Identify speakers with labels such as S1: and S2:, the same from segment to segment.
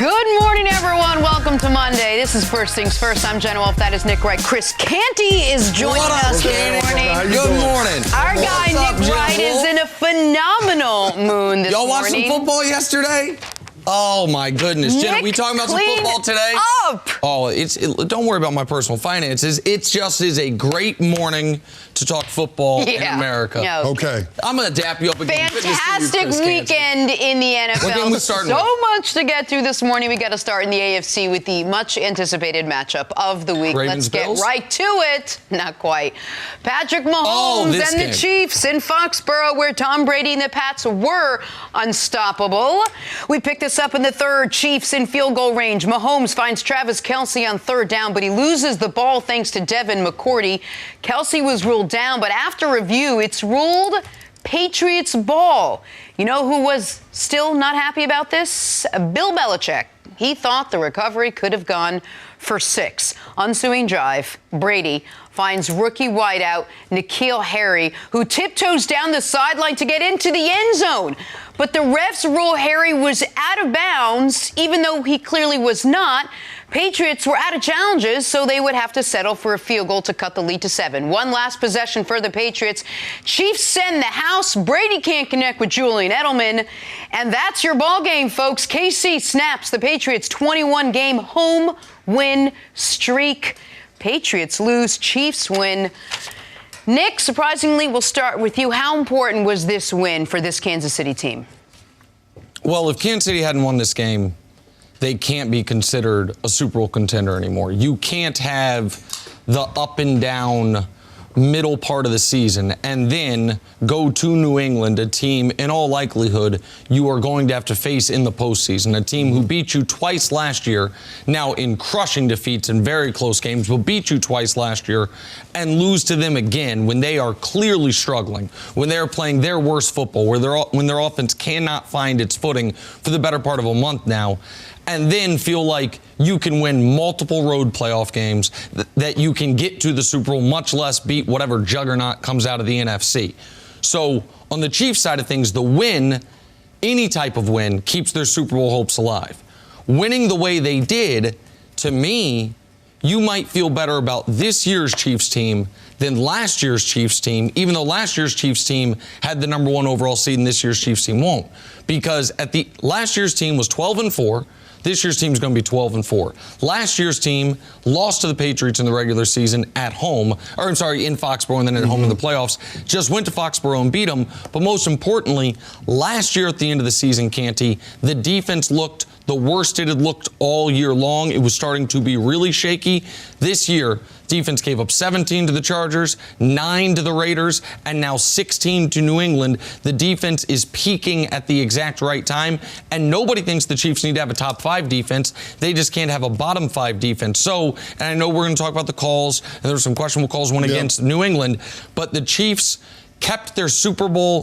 S1: Good morning, everyone. Welcome to Monday. This is First Things First. I'm Jenna Wolfe. That is Nick Wright. Chris Canty is joining us this morning.
S2: Good morning.
S1: Our guy, Nick Wright, is in a phenomenal mood this morning.
S2: Y'all watched some football yesterday? Oh, my goodness. Jenna, we talking about some football today?
S1: Up.
S2: Oh, don't worry about my personal finances. It just is a great morning to talk football in America.
S1: No.
S3: Okay.
S2: I'm going to dap you up again.
S1: Fantastic weekend in the NFL.
S2: What game we starting
S1: so
S2: with?
S1: much to get through this morning. We got to start in the AFC with the much-anticipated matchup of the week.
S2: Ravens,
S1: Let's get
S2: Bills?
S1: right to it. Not quite. Patrick Mahomes and the Chiefs in Foxborough, where Tom Brady and the Pats were unstoppable. We picked this up in the third. Chiefs in field goal range. Mahomes finds Travis Kelce on third down, but he loses the ball thanks to Devin McCourty. Kelce was ruled down, but after review, it's ruled Patriots ball. You know who was still not happy about this? Bill Belichick. He thought the recovery could have gone for 6. Ensuing drive, Brady finds rookie wideout N'Keal Harry, who tiptoes down the sideline to get into the end zone. But the refs rule Harry was out of bounds, even though he clearly was not. Patriots were out of challenges, so they would have to settle for a field goal to cut the lead to 7. One last possession for the Patriots. Chiefs send the house. Brady can't connect with Julian Edelman. And that's your ball game, folks. KC snaps the Patriots' 21-game home win streak. Patriots lose, Chiefs win. Nick, surprisingly, we'll start with you. How important was this win for this Kansas City team?
S2: Well, if Kansas City hadn't won this game, they can't be considered a Super Bowl contender anymore. You can't have the up and down middle part of the season and then go to New England, a team in all likelihood you are going to have to face in the postseason, a team who beat you twice last year, now in crushing defeats in very close games, will beat you twice last year and lose to them again when they are clearly struggling, when they are playing their worst football, when their offense cannot find its footing for the better part of a month now, and then feel like you can win multiple road playoff games, that you can get to the Super Bowl, much less beat whatever juggernaut comes out of the NFC. So on the Chiefs side of things, the win, any type of win, keeps their Super Bowl hopes alive. Winning the way they did, to me, you might feel better about this year's Chiefs team than last year's Chiefs team, even though last year's Chiefs team had the number 1 overall seed and this year's Chiefs team won't. Because last year's team was 12-4. This year's team is going to be 12-4. Last year's team lost to the Patriots in the regular season at home, in Foxborough and then at home in the playoffs. Just went to Foxborough and beat them. But most importantly, last year at the end of the season, Canty, the defense looked the worst it had looked all year long. It was starting to be really shaky. This year, defense gave up 17 to the Chargers, 9 to the Raiders, and now 16 to New England. The defense is peaking at the exact right time, and nobody thinks the Chiefs need to have a top 5 defense. They just can't have a bottom 5 defense. So, and I know we're going to talk about the calls, and there were some questionable calls went against New England, but the Chiefs kept their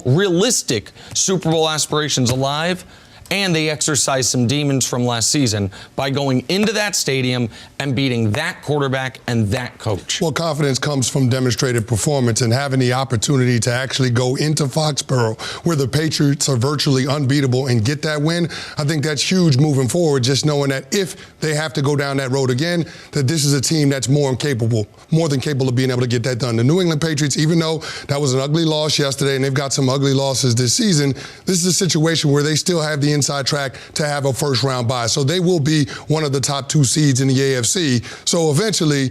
S2: realistic Super Bowl aspirations alive, and they exercised some demons from last season by going into that stadium and beating that quarterback and that coach.
S3: Well, confidence comes from demonstrated performance, and having the opportunity to actually go into Foxborough, where the Patriots are virtually unbeatable, and get that win, I think that's huge moving forward, just knowing that if they have to go down that road again, that this is a team that's more than capable of being able to get that done. The New England Patriots, even though that was an ugly loss yesterday, and they've got some ugly losses this season, this is a situation where they still have the inside track to have a first-round bye. So they will be one of the top 2 seeds in the AFC. So eventually,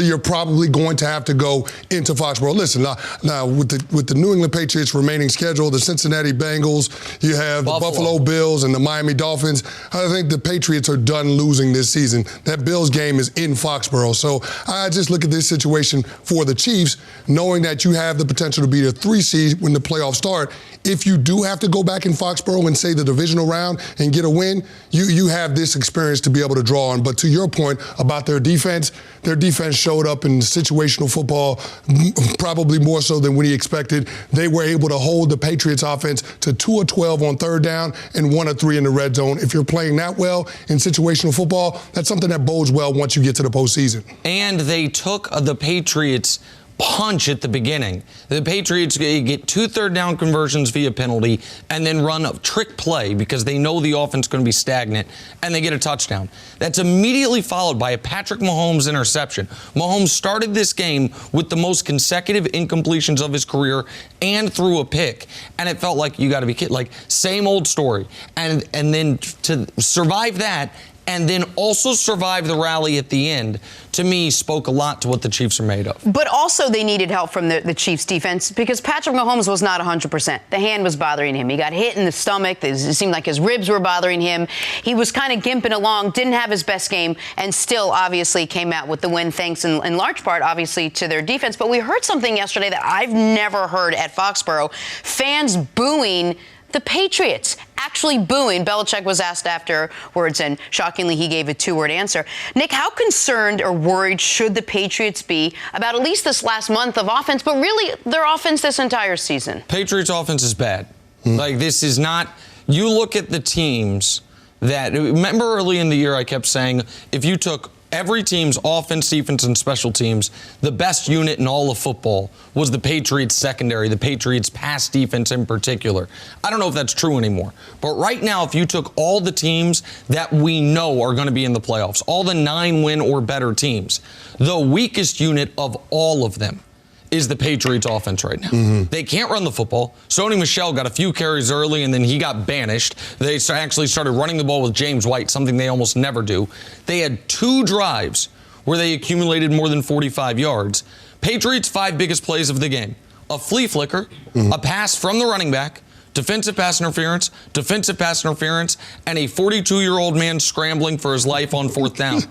S3: you're probably going to have to go into Foxborough. Listen, now with the New England Patriots remaining schedule, the Cincinnati Bengals, you have the Buffalo Bills and the Miami Dolphins. I think the Patriots are done losing this season. That Bills game is in Foxborough. So I just look at this situation for the Chiefs, knowing that you have the potential to be a 3 seed when the playoffs start. If you do have to go back in Foxborough and say the divisional round and get a win, you have this experience to be able to draw on. But to your point about their defense showed up in situational football, probably more so than we expected. They were able to hold the Patriots offense to 2 of 12 on third down and 1 of 3 in the red zone. If you're playing that well in situational football, that's something that bodes well once you get to the postseason.
S2: And they took the Patriots punch at the beginning. The Patriots get 2 third-down conversions via penalty and then run a trick play because they know the offense is going to be stagnant, and they get a touchdown. That's immediately followed by a Patrick Mahomes interception. Mahomes started this game with the most consecutive incompletions of his career and threw a pick, and it felt like, you got to be kidding, like, same old story. And then to survive that and then also survive the rally at the end, to me, spoke a lot to what the Chiefs are made of.
S1: But also they needed help from the Chiefs defense because Patrick Mahomes was not 100%. The hand was bothering him. He got hit in the stomach. It seemed like his ribs were bothering him. He was kind of gimping along, didn't have his best game, and still obviously came out with the win, thanks in large part, obviously, to their defense. But we heard something yesterday that I've never heard at Foxborough. Fans booing the Patriots, actually booing. Belichick was asked afterwards, and shockingly, he gave a 2-word answer. Nick, how concerned or worried should the Patriots be about at least this last month of offense, but really their offense this entire season?
S2: Patriots offense is bad. Like, this is not, you look at the teams that, remember early in the year I kept saying, if you took every team's offense, defense, and special teams, the best unit in all of football was the Patriots secondary, the Patriots pass defense in particular. I don't know if that's true anymore. But right now, if you took all the teams that we know are going to be in the playoffs, all the 9-win or better teams, the weakest unit of all of them is the Patriots offense right now. They can't run the football. Sony Michel got a few carries early, and then he got banished. They actually started running the ball with James White, something they almost never do. They had 2 drives where they accumulated more than 45 yards. Patriots' 5 biggest plays of the game: a flea flicker, a pass from the running back, defensive pass interference, and a 42-year-old man scrambling for his life on 4th down.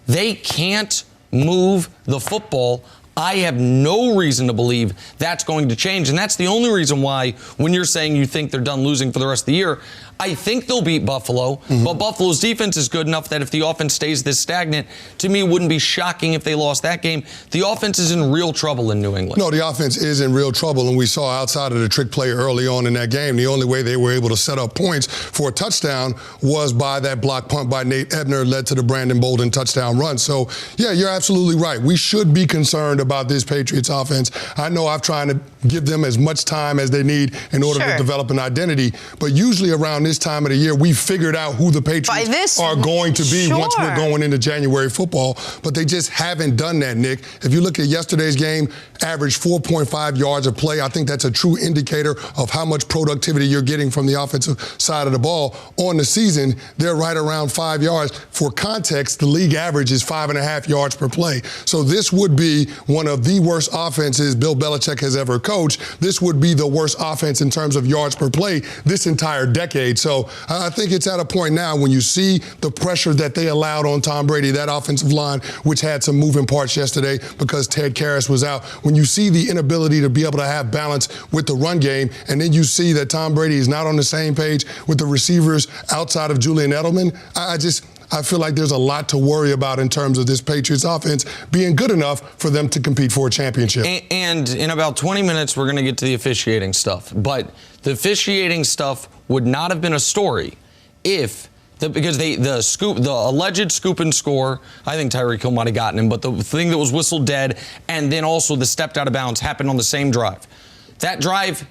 S2: They can't move the football. I have no reason to believe that's going to change. And that's the only reason why, when you're saying you think they're done losing for the rest of the year, I think they'll beat Buffalo. But Buffalo's defense is good enough that if the offense stays this stagnant, to me, it wouldn't be shocking if they lost that game. The offense is in real trouble in New England.
S3: No, the offense is in real trouble. And we saw outside of the trick play early on in that game, the only way they were able to set up points for a touchdown was by that block punt by Nate Ebner, led to the Brandon Bolden touchdown run. So, yeah, you're absolutely right. We should be concerned about this Patriots offense. I know I've tried to give them as much time as they need in order to develop an identity. But usually around this time of the year, we figured out who the Patriots are going to be once we're going into January football. But they just haven't done that, Nick. If you look at yesterday's game, averaged 4.5 yards a play. I think that's a true indicator of how much productivity you're getting from the offensive side of the ball. On the season, they're right around 5 yards. For context, the league average is 5.5 yards per play. So this would be one of the worst offenses Bill Belichick has ever coached. This would be the worst offense in terms of yards per play this entire decade. So I think it's at a point now when you see the pressure that they allowed on Tom Brady, that offensive line, which had some moving parts yesterday because Ted Karras was out. When you see the inability to be able to have balance with the run game, and then you see that Tom Brady is not on the same page with the receivers outside of Julian Edelman, I feel like there's a lot to worry about in terms of this Patriots offense being good enough for them to compete for a championship.
S2: And in about 20 minutes, we're going to get to the officiating stuff. But the officiating stuff would not have been a story if because the alleged scoop and score, I think Tyreek Hill might have gotten him, but the thing that was whistled dead, and then also the stepped out of bounds happened on the same drive. That drive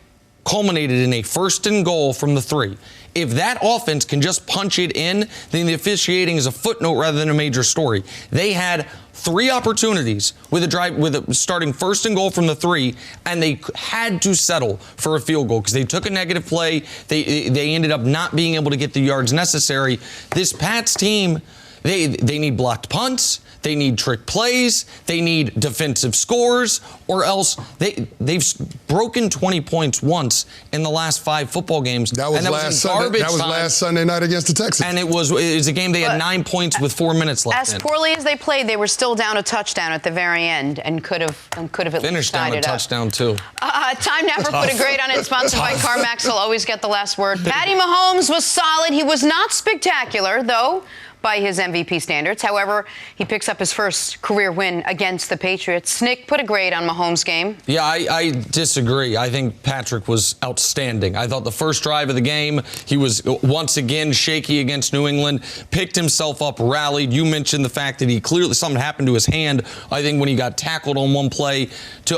S2: culminated in a 1st and goal from the 3. If that offense can just punch it in, then the officiating is a footnote rather than a major story. They had 3 opportunities with a drive, starting 1st and goal from the 3, and they had to settle for a field goal because they took a negative play. They ended up not being able to get the yards necessary. This Pats team, they need blocked punts. They need trick plays. They need defensive scores, or else they've broken 20 points once in the last 5 football games.
S3: That was last Sunday night against the Texans.
S2: And it was a game they had 9 points with 4 minutes left.
S1: As poorly as they played, they were still down a touchdown at the very end and could have at
S2: finished down a touchdown too.
S1: Time now for Put a Grade on It, sponsored by CarMax. Will always get the last word. Patty Mahomes was solid. He was not spectacular, though. by his MVP standards. However, he picks up his first career win against the Patriots. Nick, put a grade on Mahomes' game.
S2: Yeah, I disagree. I think Patrick was outstanding. I thought the first drive of the game, he was once again shaky against New England, picked himself up, rallied. You mentioned the fact that he clearly, something happened to his hand, I think, when he got tackled on one play.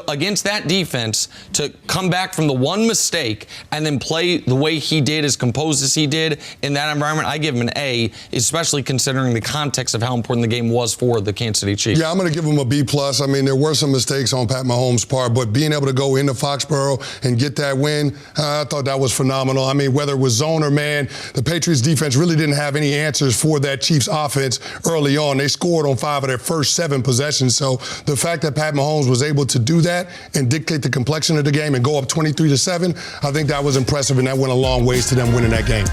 S2: Against that defense, to come back from the one mistake and then play the way he did, as composed as he did in that environment, I give him an A, especially considering the context of how important the game was for the Kansas City Chiefs.
S3: Yeah, I'm going to give him a B+. I mean, there were some mistakes on Pat Mahomes' part, but being able to go into Foxborough and get that win, I thought that was phenomenal. I mean, whether it was zone or man, the Patriots defense really didn't have any answers for that Chiefs offense early on. They scored on 5 of their first 7 possessions. So the fact that Pat Mahomes was able to do that and dictate the complexion of the game and go up 23-7, I think that was impressive, and that went a long ways to them winning that game.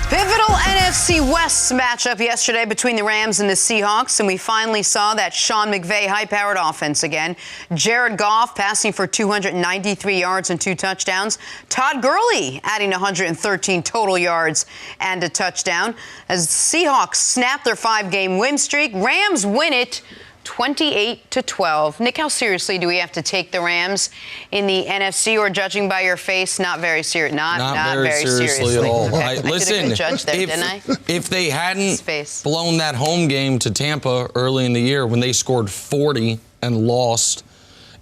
S1: Pivotal NFC West matchup yesterday between the Rams and the Seahawks, and we finally saw that Sean McVay high-powered offense again. Jared Goff passing for 293 yards and 2 touchdowns. Todd Gurley adding 113 total yards and a touchdown. As the Seahawks snap their 5-game win streak, Rams win it 28-12. Nick, how seriously do we have to take the Rams in the NFC, or judging by your face, not very serious? Not very seriously
S2: at all.
S1: Okay. I did a good judge there, didn't I?
S2: If they hadn't blown that home game to Tampa early in the year when they scored 40 and lost,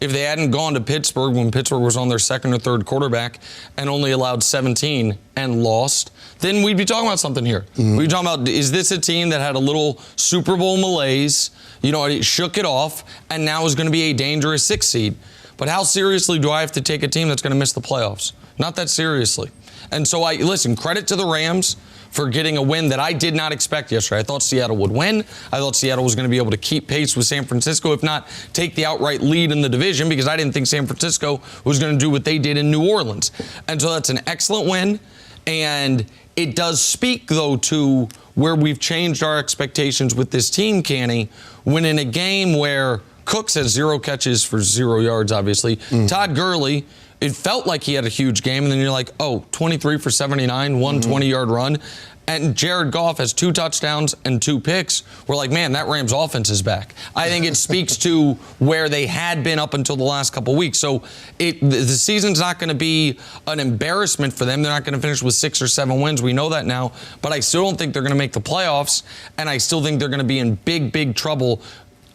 S2: if they hadn't gone to Pittsburgh when Pittsburgh was on their second or third quarterback and only allowed 17 and lost, then we'd be talking about something here. We'd be talking about, is this a team that had a little Super Bowl malaise, it shook it off, and now is going to be a dangerous 6th seed? But how seriously do I have to take a team that's going to miss the playoffs? Not that seriously. And so listen, credit to the Rams for getting a win that I did not expect yesterday. I thought Seattle would win. I thought Seattle was going to be able to keep pace with San Francisco, if not take the outright lead in the division, because I didn't think San Francisco was going to do what they did in New Orleans. And so that's an excellent win. And it does speak, though, to where we've changed our expectations with this team, Canny, when in a game where Cooks has 0 catches for 0 yards, obviously, Todd Gurley, it felt like he had a huge game, and then you're like, 23 for 79, 20-yard run. And Jared Goff has 2 touchdowns and 2 picks. We're like, man, that Rams offense is back. I think it speaks to where they had been up until the last couple weeks. So the season's not going to be an embarrassment for them. They're not going to finish with 6 or 7 wins. We know that now. But I still don't think they're going to make the playoffs, and I still think they're going to be in big, big trouble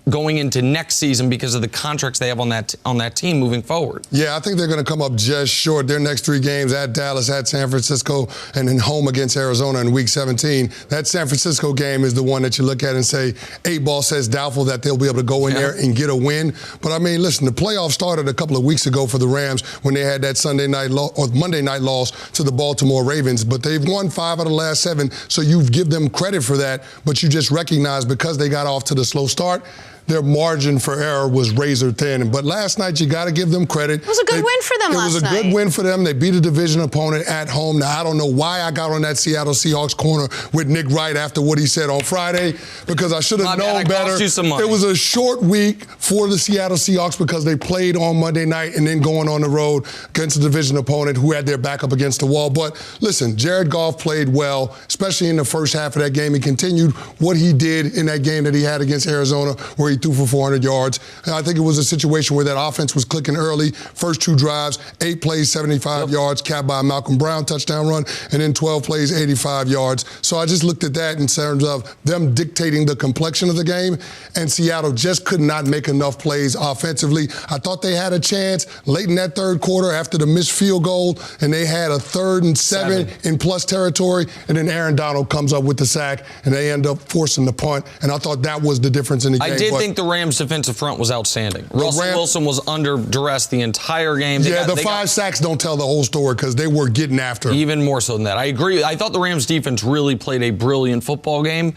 S2: going into next season because of the contracts they have on that team moving forward.
S3: Yeah, I think they're going to come up just short. Their next 3 games at Dallas, at San Francisco, and then home against Arizona in Week 17. That San Francisco game is the one that you look at and say, 8-ball says doubtful that they'll be able to go in there and get a win. But I mean, listen, the playoffs started a couple of weeks ago for the Rams when they had that Monday night loss to the Baltimore Ravens. But they've won 5 out of the last 7, so you give them credit for that. But you just recognize because they got off to the slow start, their margin for error was razor thin. But last night, you got to give them credit.
S1: It was a good win for them last night.
S3: It was a good win for them. They beat a division opponent at home. Now, I don't know why I got on that Seattle Seahawks corner with Nick Wright after what he said on Friday, because I should have known better. It was a short week for the Seattle Seahawks because they played on Monday night and then going on the road against a division opponent who had their back up against the wall. But listen, Jared Goff played well, especially in the first half of that game. He continued what he did in that game that he had against Arizona, where he threw for 400 yards. And I think it was a situation where that offense was clicking early. First 2 drives, 8 plays, 75 yards, capped by a Malcolm Brown touchdown run, and then 12 plays, 85 yards. So I just looked at that in terms of them dictating the complexion of the game, and Seattle just could not make enough plays offensively. I thought they had a chance late in that third quarter after the missed field goal, and they had a 3rd and 7 in plus territory, and then Aaron Donald comes up with the sack, and they end up forcing the punt. And I thought that was the difference in the game.
S2: I did think the Rams' defensive front was outstanding. Russell Wilson was under duress the entire game.
S3: The 5 sacks don't tell the whole story because they were getting after him.
S2: Even more so than that. I agree. I thought the Rams' defense really played a brilliant football game.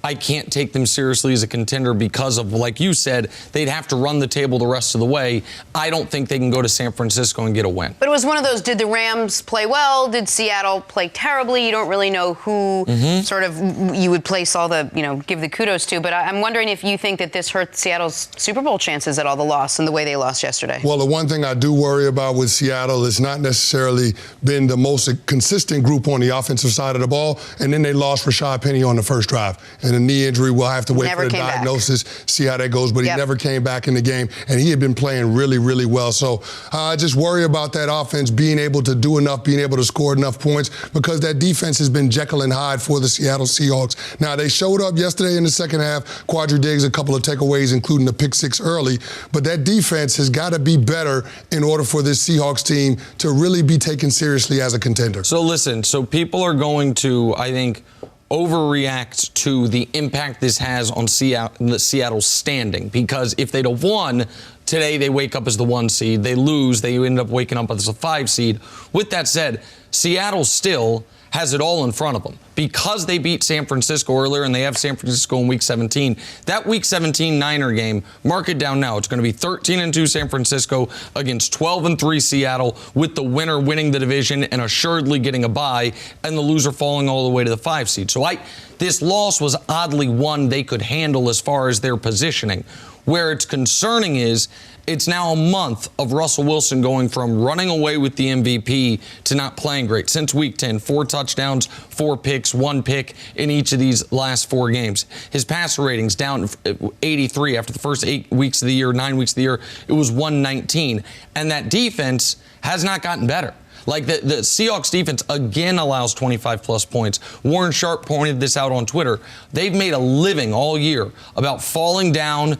S2: I can't take them seriously as a contender because of, like you said, they'd have to run the table the rest of the way. I don't think they can go to San Francisco and get a win.
S1: But it was one of those, did the Rams play well? Did Seattle play terribly? You don't really know who sort of you would place all the, give the kudos to. But I'm wondering if you think that this hurt Seattle's Super Bowl chances at all, the loss and the way they lost yesterday.
S3: Well, the one thing I do worry about with Seattle is not necessarily been the most consistent group on the offensive side of the ball. And then they lost Rashad Penny on the first drive. And a knee injury, we'll have to wait for the diagnosis, see how that goes. But he never came back in the game, and he had been playing really, really well. So I just worry about that offense being able to do enough, being able to score enough points, because that defense has been Jekyll and Hyde for the Seattle Seahawks. Now, they showed up yesterday in the second half. Quadri Diggs, a couple of takeaways, including the pick six early. But that defense has got to be better in order for this Seahawks team to really be taken seriously as a contender.
S2: So listen, so people are going to, I think, overreact to the impact this has on Seattle's standing, because if they'd have won today, they wake up as the 1 seed. They lose, they end up waking up as a 5 seed. With that said, Seattle still has it all in front of them because they beat San Francisco earlier, and they have San Francisco in Week 17. That Week 17 Niner game, mark it down now. It's going to be 13-2 San Francisco against 12-3 Seattle, with the winner winning the division and assuredly getting a bye, and the loser falling all the way to the 5 seed. So this loss was oddly one they could handle as far as their positioning. Where it's concerning is it's now a month of Russell Wilson going from running away with the MVP to not playing great. Since Week 10, 4 touchdowns, 4 picks, 1 pick in each of these last 4 games. His passer rating's down 83 after the first 8 weeks of the year, 9 weeks of the year. It was 119. And that defense has not gotten better. Like the Seahawks defense again allows 25-plus points. Warren Sharp pointed this out on Twitter. They've made a living all year about falling down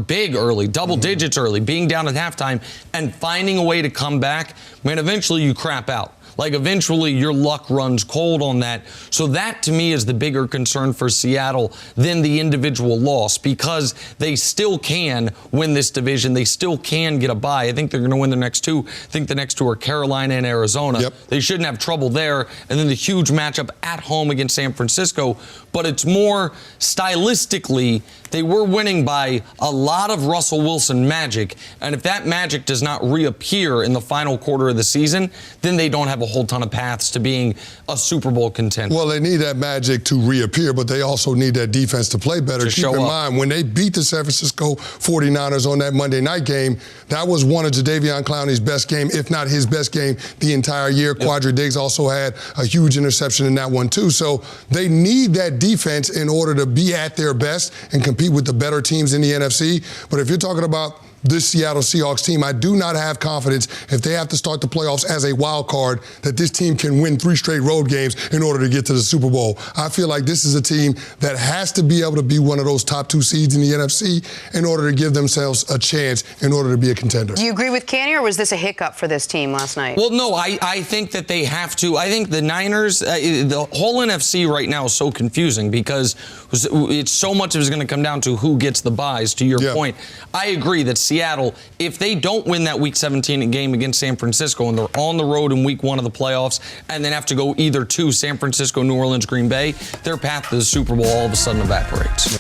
S2: big early, double digits early, being down at halftime, and finding a way to come back. Man, eventually you crap out. Like, eventually your luck runs cold on that. So that, to me, is the bigger concern for Seattle than the individual loss, because they still can win this division. They still can get a bye. I think they're going to win the next 2. I think the next 2 are Carolina and Arizona.
S3: Yep.
S2: They shouldn't have trouble there. And then the huge matchup at home against San Francisco. But it's more stylistically, they were winning by a lot of Russell Wilson magic. And if that magic does not reappear in the final quarter of the season, then they don't have a whole ton of paths to being a Super Bowl contender.
S3: Well, they need that magic to reappear, but they also need that defense to play better. Keep in mind, when they beat the San Francisco 49ers on that Monday night game, that was one of Jadeveon Clowney's best game, if not his best game the entire year. Yep. Quadri Diggs also had a huge interception in that one, too. So they need that defense in order to be at their best and compete with the better teams in the NFC. But if you're talking about this Seattle Seahawks team, I do not have confidence, if they have to start the playoffs as a wild card, that this team can win 3 straight road games in order to get to the Super Bowl. I feel like this is a team that has to be able to be one of those top 2 seeds in the NFC in order to give themselves a chance in order to be a contender.
S1: Do you agree with Canny, or was this a hiccup for this team last night?
S2: Well, no, I think that they have to. I think the Niners, the whole NFC right now is so confusing, because it's so much of it's going to come down to who gets the buys, to your point. I agree that Seattle, if they don't win that Week 17 game against San Francisco and they're on the road in Week 1 of the playoffs and then have to go either to San Francisco, New Orleans, Green Bay, their path to the Super Bowl all of a sudden evaporates.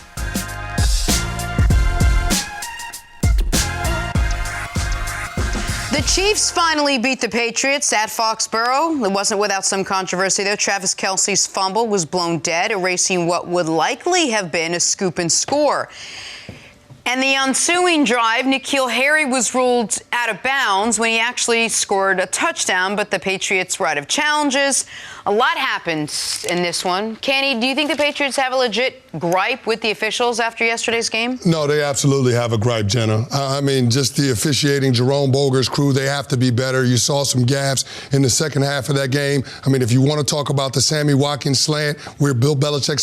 S1: The Chiefs finally beat the Patriots at Foxborough. It wasn't without some controversy, though. Travis Kelce's fumble was blown dead, erasing what would likely have been a scoop and score. And the ensuing drive, N'Keal Harry was ruled out of bounds when he actually scored a touchdown, but the Patriots were out of challenges. A lot happened in this one. Canny, do you think the Patriots have a legit gripe with the officials after yesterday's game?
S3: No, they absolutely have a gripe, Jenna. I mean, just the officiating, Jerome Boger's crew, they have to be better. You saw some gaps in the second half of that game. I mean, if you want to talk about the Sammy Watkins slant where Bill Belichick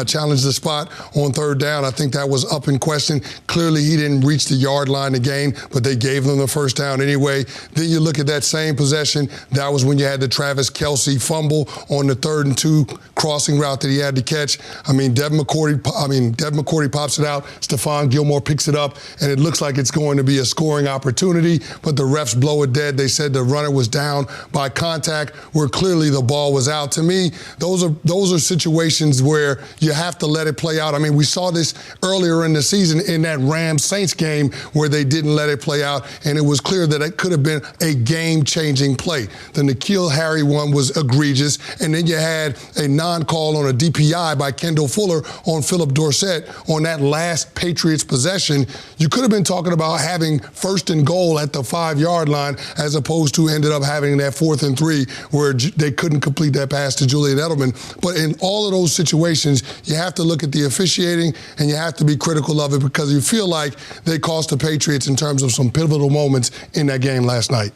S3: challenged the spot on 3rd down, I think that was up in question. Clearly, he didn't reach the yard line again, but they gave them the first down anyway. Then you look at that same possession. That was when you had the Travis Kelce fumble. fumble on the 3rd and 2 crossing route that he had to catch. I mean, Devin McCourty pops it out. Stephon Gilmore picks it up, and it looks like it's going to be a scoring opportunity, but the refs blow it dead. They said the runner was down by contact where clearly the ball was out. To me, those are situations where you have to let it play out. I mean, we saw this earlier in the season in that Rams-Saints game where they didn't let it play out, and it was clear that it could have been a game-changing play. The N'Keal Harry one was egregious, and then you had a non-call on a DPI by Kendall Fuller on Philip Dorsett on that last Patriots possession. You could have been talking about having 1st and goal at the 5-yard line as opposed to ended up having that 4th and 3 where they couldn't complete that pass to Julian Edelman. But in all of those situations, you have to look at the officiating and you have to be critical of it because you feel like they cost the Patriots in terms of some pivotal moments in that game last night.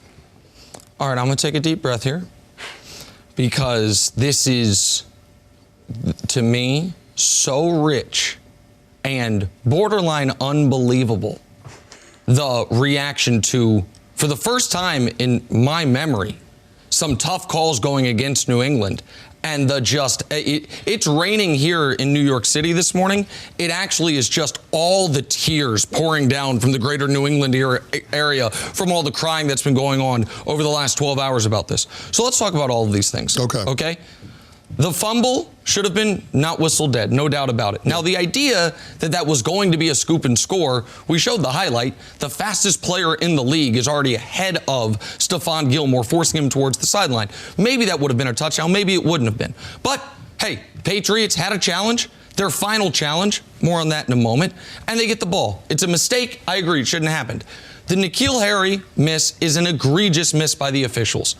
S2: All right, I'm going to take a deep breath here because this is, to me, so rich and borderline unbelievable. The reaction to, for the first time in my memory, some tough calls going against New England. And it's raining here in New York City this morning. It actually is just all the tears pouring down from the greater New England area from all the crying that's been going on over the last 12 hours about this. So let's talk about all of these things. Okay? The fumble should have been not whistled dead, no doubt about it. Now, the idea that that was going to be a scoop and score, we showed the highlight. The fastest player in the league is already ahead of Stephon Gilmore, forcing him towards the sideline. Maybe that would have been a touchdown. Maybe it wouldn't have been. But, hey, Patriots had a challenge. Their final challenge. More on that in a moment. And they get the ball. It's a mistake. I agree. It shouldn't have happened. The N'Keal Harry miss is an egregious miss by the officials.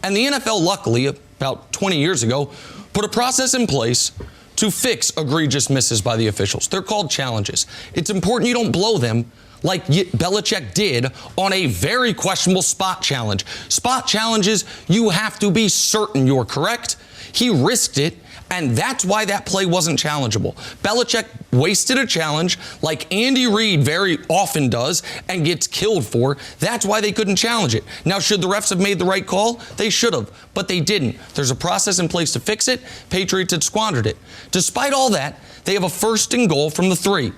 S2: And the NFL, luckily, about 20 years ago, put a process in place to fix egregious misses by the officials. They're called challenges. It's important you don't blow them like Belichick did on a very questionable spot challenge. Spot challenges, you have to be certain you're correct. He risked it, and that's why that play wasn't challengeable. Belichick wasted a challenge like Andy Reid very often does and gets killed for. That's why they couldn't challenge it. Now, should the refs have made the right call? They should have, but they didn't. There's a process in place to fix it. Patriots had squandered it. Despite all that, they have a 1st and goal from the 3,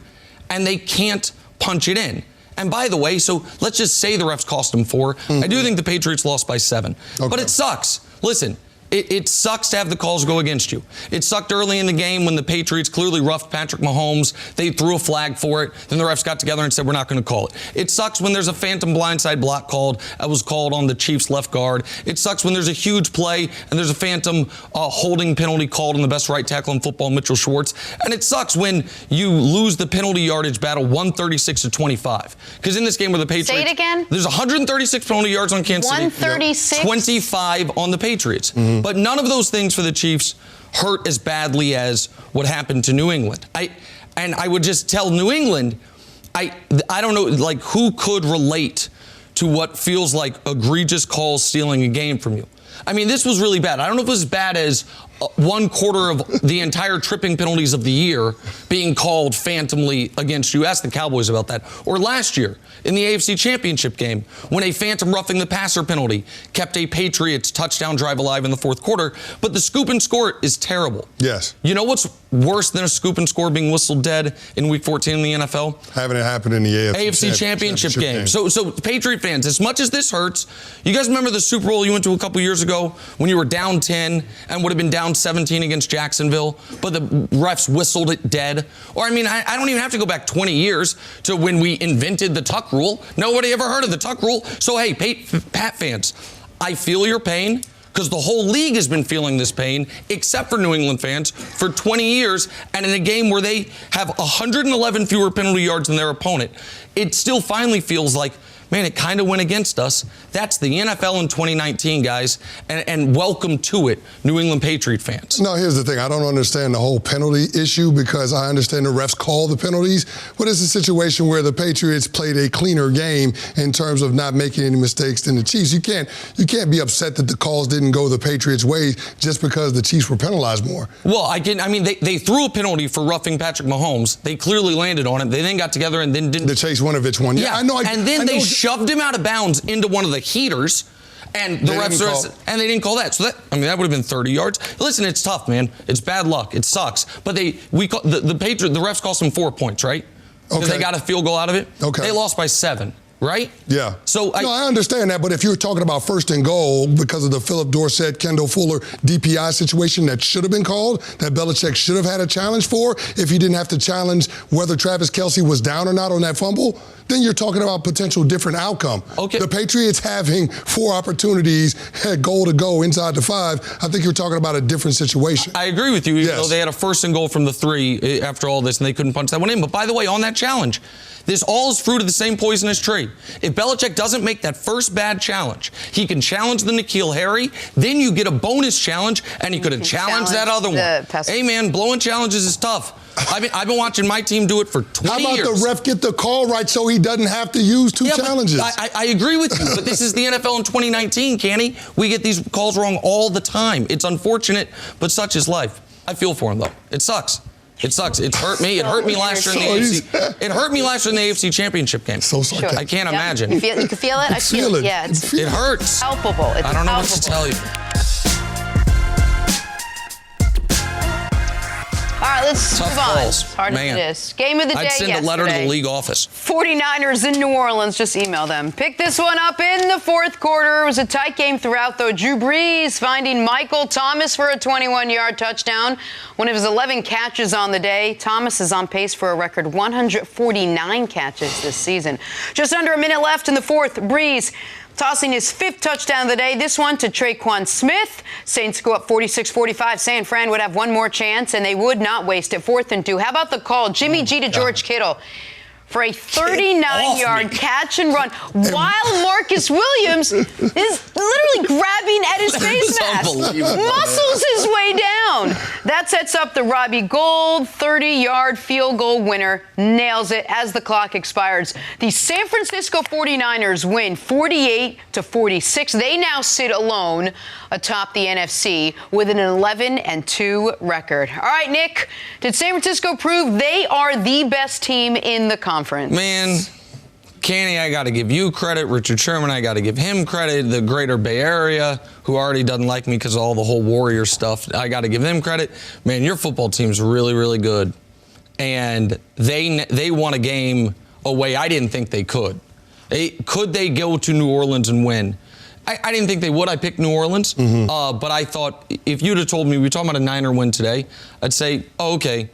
S2: and they can't punch it in. And by the way, so let's just say the refs cost them 4. I do think the Patriots lost by 7. But it sucks. Listen. It sucks to have the calls go against you. It sucked early in the game when the Patriots clearly roughed Patrick Mahomes. They threw a flag for it. Then the refs got together and said, we're not going to call it. It sucks when there's a phantom blindside block called. That was called on the Chiefs' left guard. It sucks when there's a huge play and there's a phantom holding penalty called on the best right tackle in football, Mitchell Schwartz. And it sucks when you lose the penalty yardage battle 136-25. Because in this game where the Patriots...
S1: Say it again?
S2: There's 136 penalty yards on Kansas City.
S1: 136?
S2: 25 on the Patriots. But none of those things for the Chiefs hurt as badly as what happened to New England. I would just tell New England, I don't know, like, who could relate to what feels like egregious calls stealing a game from you. I mean, this was really bad. I don't know if it was as bad as 1/4 of the entire tripping penalties of the year being called phantomly against you. Ask the Cowboys about that. Or last year in the AFC Championship game when a phantom roughing the passer penalty kept a Patriots touchdown drive alive in the 4th quarter. But the scoop and score is terrible.
S3: Yes.
S2: You know what's worse than a scoop and score being whistled dead in Week 14 in the NFL?
S3: Having it happen in the
S2: AFC Championship game. So Patriot fans, as much as this hurts, you guys remember the Super Bowl you went to a couple years ago when you were down 10 and would have been down 17 against Jacksonville, but the refs whistled it dead? Or, I mean, I don't even have to go back 20 years to when we invented the tuck rule. Nobody ever heard of the tuck rule. So, hey, Pat fans, I feel your pain because the whole league has been feeling this pain, except for New England fans, for 20 years. And in a game where they have 111 fewer penalty yards than their opponent, it still finally feels like, man, it kind of went against us. That's the NFL in 2019, guys, and welcome to it, New England Patriot fans.
S3: No, here's the thing. I don't understand the whole penalty issue because I understand the refs call the penalties, but it's a situation where the Patriots played a cleaner game in terms of not making any mistakes than the Chiefs. You can't be upset that the calls didn't go the Patriots' way just because the Chiefs were penalized more.
S2: Well, they threw a penalty for roughing Patrick Mahomes. They clearly landed on it. They then got together and then didn't.
S3: The Chase Winovich one.
S2: Yeah, I know. And then they shoved him out of bounds into one of the heaters. And the refs and they didn't call that. So that would have been 30 yards. Listen, it's tough, man. It's bad luck. It sucks. But the refs cost them 4 points, right? Because they got a field goal out of it.
S3: Okay.
S2: They lost by 7. Right?
S3: Yeah.
S2: So
S3: I understand that, but if you're talking about first and goal because of the Philip Dorsett, Kendall Fuller DPI situation that should have been called, that Belichick should have had a challenge for, if he didn't have to challenge whether Travis Kelce was down or not on that fumble, then you're talking about potential different outcome.
S2: Okay.
S3: The Patriots having 4 opportunities at goal to go inside the 5, I think you're talking about a different situation.
S2: I agree with you, even though they had a first and goal from the 3 after all this, and they couldn't punch that one in. But by the way, on that challenge, this all is fruit of the same poisonous tree. If Belichick doesn't make that first bad challenge, he can challenge the N'Keal Harry, then you get a bonus challenge, and he could have challenged that other one. Hey, man, blowing challenges is tough. I've been watching my team do it for 20 years.
S3: How about the ref get the call right so he doesn't have to use 2 challenges?
S2: I agree with you, but this is the NFL in 2019, Kenny. We get these calls wrong all the time. It's unfortunate, but such is life. I feel for him, though. It sucks. It sucks. It hurt me. It hurt me last year in the AFC. It hurt me last year in the AFC Championship game.
S3: So sarcastic.
S2: I can't imagine.
S1: You can feel it? I feel it. Yeah,
S2: it hurts.
S1: Palpable. It's
S2: I don't know
S1: palpable.
S2: what to tell you.
S1: All right, let's move on.
S2: Calls.
S1: As hard as it is. Game of the day yesterday.
S2: I'd send a letter to the league office.
S1: 49ers in New Orleans. Just email them. Pick this one up in the 4th quarter. It was a tight game throughout, though. Drew Brees finding Michael Thomas for a 21-yard touchdown. One of his 11 catches on the day. Thomas is on pace for a record 149 catches this season. Just under a minute left in the 4th. Brees tossing his 5th touchdown of the day, this one to Traquan Smith. Saints go up 46-45. San Fran would have one more chance, and they would not waste it. 4th and 2. How about the call? Jimmy G to George Kittle for a 39-yard catch and run while Marcus Williams is literally grabbing at his face mask. Muscles his way down. That sets up the Robbie Gould 30-yard field goal winner. Nails it as the clock expires. The San Francisco 49ers win 48-46. They now sit alone atop the NFC with an 11-2 record. All right, Nick, did San Francisco prove they are the best team in the conference?
S2: Man, Kenny, I got to give you credit. Richard Sherman, I got to give him credit. The greater Bay Area, who already doesn't like me because of all the whole Warrior stuff, I got to give them credit. Man, your football team's really, really good. And they won a game a way I didn't think they could. Could they go to New Orleans and win? I didn't think they would. I picked New Orleans. But I thought if you'd have told me we're talking about a Niner win today, I'd say, oh, okay,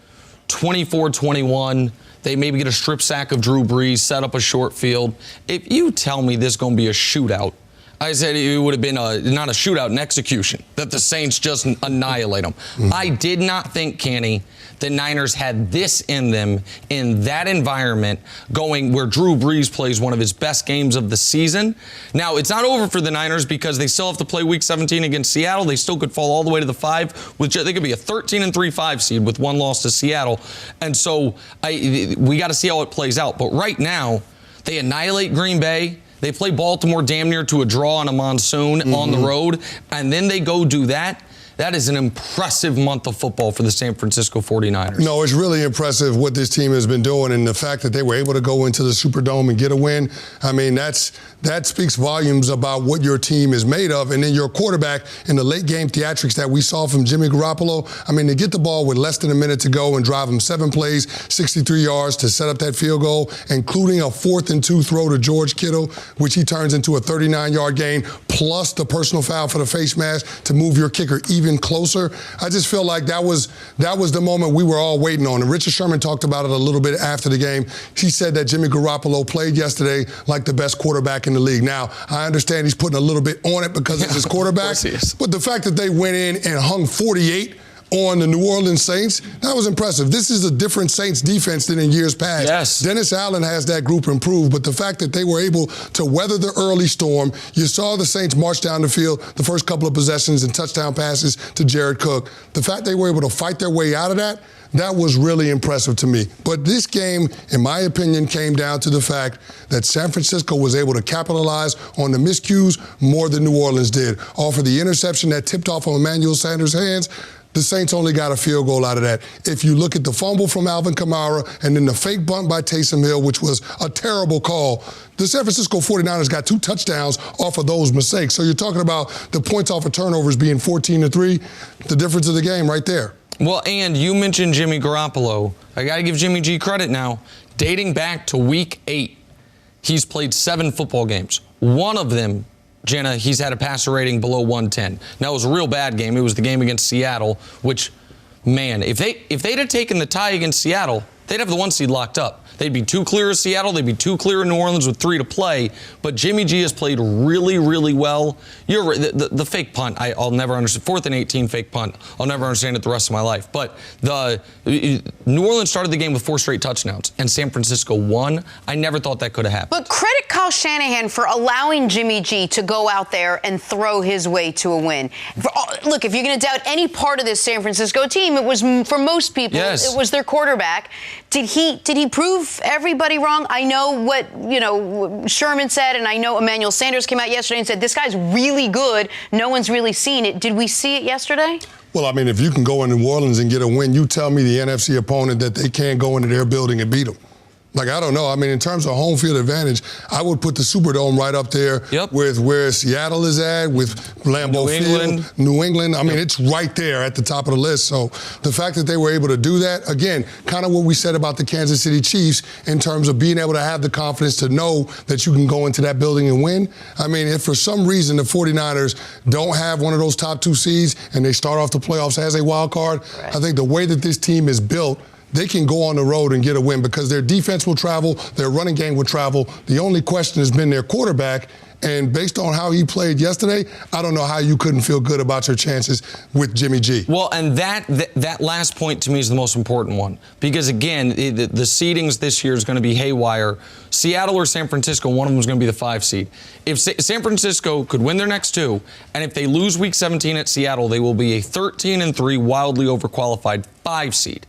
S2: 24-21. They maybe get a strip sack of Drew Brees, set up a short field. If you tell me this is going to be a shootout, I said it would have been not a shootout, an execution, that the Saints just annihilate them. I did not think, Kenny, the Niners had this in them in that environment going where Drew Brees plays one of his best games of the season. Now, it's not over for the Niners because they still have to play Week 17 against Seattle. They still could fall all the way to the 5. They could be a 13-3-5 seed with one loss to Seattle. And so we got to see how it plays out. But right now, they annihilate Green Bay. They play Baltimore damn near to a draw on a monsoon on the road, and then they go do that. That is an impressive month of football for the San Francisco 49ers.
S3: No, it's really impressive what this team has been doing, and the fact that they were able to go into the Superdome and get a win. I mean, that speaks volumes about what your team is made of. And then your quarterback in the late game theatrics that we saw from Jimmy Garoppolo, I mean, to get the ball with less than a minute to go and drive him 7 plays, 63 yards to set up that field goal, including a 4th and 2 throw to George Kittle, which he turns into a 39-yard gain, plus the personal foul for the face mask to move your kicker even closer. I just feel like that was the moment we were all waiting on. And Richard Sherman talked about it a little bit after the game. He said that Jimmy Garoppolo played yesterday like the best quarterback in the league. Now, I understand he's putting a little bit on it because it's his quarterback, but the fact that they went in and hung 48 on the New Orleans Saints, that was impressive. This is a different Saints defense than in years past.
S2: Yes.
S3: Dennis Allen has that group improved, but the fact that they were able to weather the early storm, you saw the Saints march down the field the first couple of possessions and touchdown passes to Jared Cook. The fact they were able to fight their way out of that was really impressive to me. But this game, in my opinion, came down to the fact that San Francisco was able to capitalize on the miscues more than New Orleans did. All for the interception that tipped off on Emmanuel Sanders' hands. The Saints only got a field goal out of that. If you look at the fumble from Alvin Kamara and then the fake bunt by Taysom Hill, which was a terrible call, the San Francisco 49ers got 2 touchdowns off of those mistakes. So you're talking about the points off of turnovers being 14-3, the difference of the game right there.
S2: Well, and you mentioned Jimmy Garoppolo. I got to give Jimmy G credit now. Dating back to week 8, he's played 7 football games. One of them, Jenna, he's had a passer rating below 110. Now, it was a real bad game. It was the game against Seattle, which, man, if they'd have taken the tie against Seattle, they'd have the 1 seed locked up. They'd be 2 clear of Seattle. They'd be 2 clear of New Orleans with 3 to play. But Jimmy G has played really, really well. You're right. The fake punt, I'll never understand. 4th and 18 fake punt. I'll never understand it the rest of my life. But New Orleans started the game with 4 straight touchdowns, and San Francisco won. I never thought that could have happened.
S1: But credit Kyle Shanahan for allowing Jimmy G to go out there and throw his way to a win. Look, if you're going to doubt any part of this San Francisco team, it was, for most people,
S2: yes,
S1: it was their quarterback. Did he prove everybody wrong? I know what Sherman said, and I know Emmanuel Sanders came out yesterday and said this guy's really good. No one's really seen it. Did we see it yesterday?
S3: Well, I mean, if you can go into New Orleans and get a win, you tell me the NFC opponent that they can't go into their building and beat them. Like, I don't know. I mean, in terms of home field advantage, I would put the Superdome right up there with where Seattle is at, with Lambeau Field, New England. I mean, it's right there at the top of the list. So the fact that they were able to do that, again, kind of what we said about the Kansas City Chiefs in terms of being able to have the confidence to know that you can go into that building and win. I mean, if for some reason the 49ers don't have one of those top 2 seeds and they start off the playoffs as a wild card, I think the way that this team is built, they can go on the road and get a win because their defense will travel, their running game will travel. The only question has been their quarterback, and based on how he played yesterday, I don't know how you couldn't feel good about your chances with Jimmy G.
S2: Well, and that last point to me is the most important one because, again, the seedings this year is going to be haywire. Seattle or San Francisco, one of them is going to be the 5 seed. If San Francisco could win their next 2, and if they lose Week 17 at Seattle, they will be a 13-3 wildly overqualified 5 seed.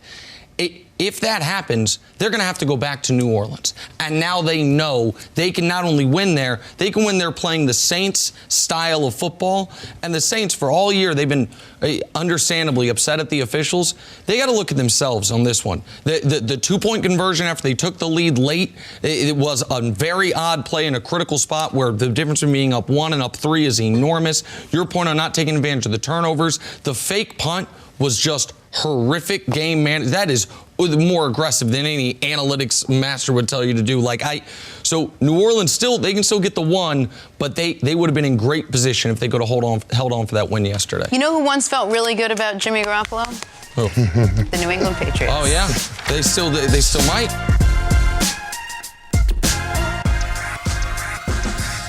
S2: If that happens, they're going to have to go back to New Orleans. And now they know they can not only win there, they can win there playing the Saints style of football. And the Saints, for all year, they've been understandably upset at the officials. They got to look at themselves on this one. The 2-point conversion after they took the lead late, it was a very odd play in a critical spot where the difference between being up 1 and up 3 is enormous. Your point on not taking advantage of the turnovers, the fake punt was just horrific game man. That is more aggressive than any analytics master would tell you to do. So New Orleans they can still get the 1, but they would have been in great position if they could have held on for that win yesterday.
S1: You know who once felt really good about Jimmy Garoppolo?
S2: Who?
S1: The New England Patriots.
S2: Oh yeah, they still might.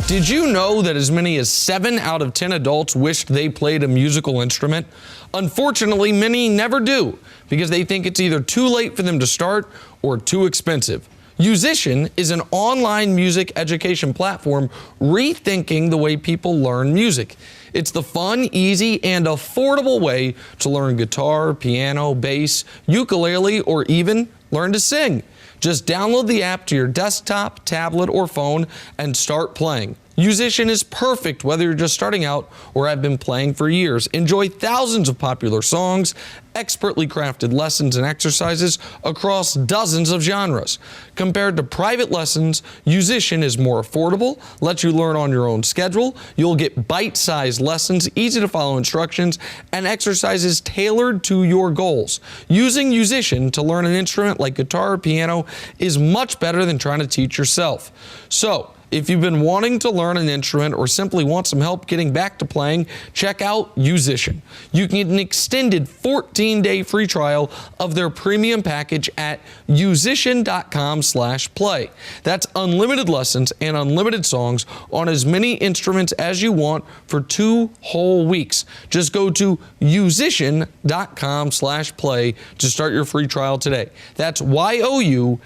S2: Did you know that as many as 7 out of 10 adults wished they played a musical instrument? Unfortunately, many never do because they think it's either too late for them to start or too expensive. Musician is an online music education platform rethinking the way people learn music. It's the fun, easy, and affordable way to learn guitar, piano, bass, ukulele, or even learn to sing. Just download the app to your desktop, tablet, or phone and start playing. Musician is perfect whether you're just starting out or have been playing for years. Enjoy thousands of popular songs, expertly crafted lessons and exercises across dozens of genres. Compared to private lessons, Musician is more affordable, lets you learn on your own schedule. You'll get bite-sized lessons, easy to follow instructions, and exercises tailored to your goals. Using Musician to learn an instrument like guitar or piano is much better than trying to teach yourself. So, if you've been wanting to learn an instrument or simply want some help getting back to playing, check out Musician. You can get an extended 14-day free trial of their premium package at musician.com/play. That's unlimited lessons and unlimited songs on as many instruments as you want for 2 whole weeks. Just go to musician.com/play to start your free trial today. That's YOUSICIAN.com/play.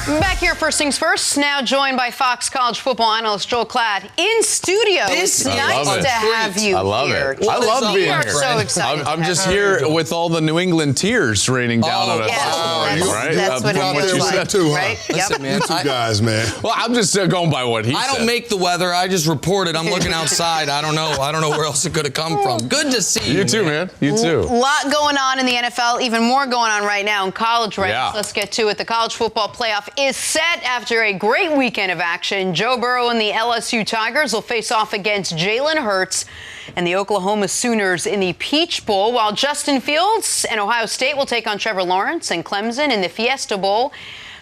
S1: Back here, first things first. Now joined by Fox College football analyst Joel Klatt in studio. It's nice to have you here.
S4: I love it.
S1: Joel,
S4: I love being
S1: we are
S4: here.
S1: so excited.
S4: I'm just here with all the New England tears raining down on us.
S1: Yes, that's what it looks like,
S3: too,
S1: right?
S2: Listen, man,
S3: You two guys, man.
S4: Well, I'm just going by what he said.
S2: I don't make the weather. I just report it. I'm looking outside. I don't know where else it could have come from. Good to see you.
S4: You too, man. You too.
S1: A lot going on in the NFL, even more going on right now in college rankings.
S4: Yeah.
S1: Let's get to it. The college football playoff is set after a great weekend of action. Joe Burrow and the LSU Tigers will face off against Jalen Hurts and the Oklahoma Sooners in the Peach Bowl, while Justin Fields and Ohio State will take on Trevor Lawrence and Clemson in the Fiesta Bowl.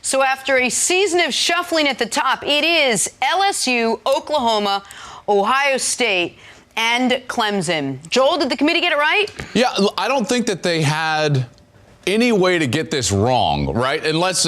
S1: So after a season of shuffling at the top, it is LSU, Oklahoma, Ohio State, and Clemson. Joel, did the committee get it right?
S4: Yeah, I don't think that they had any way to get this wrong, right? Unless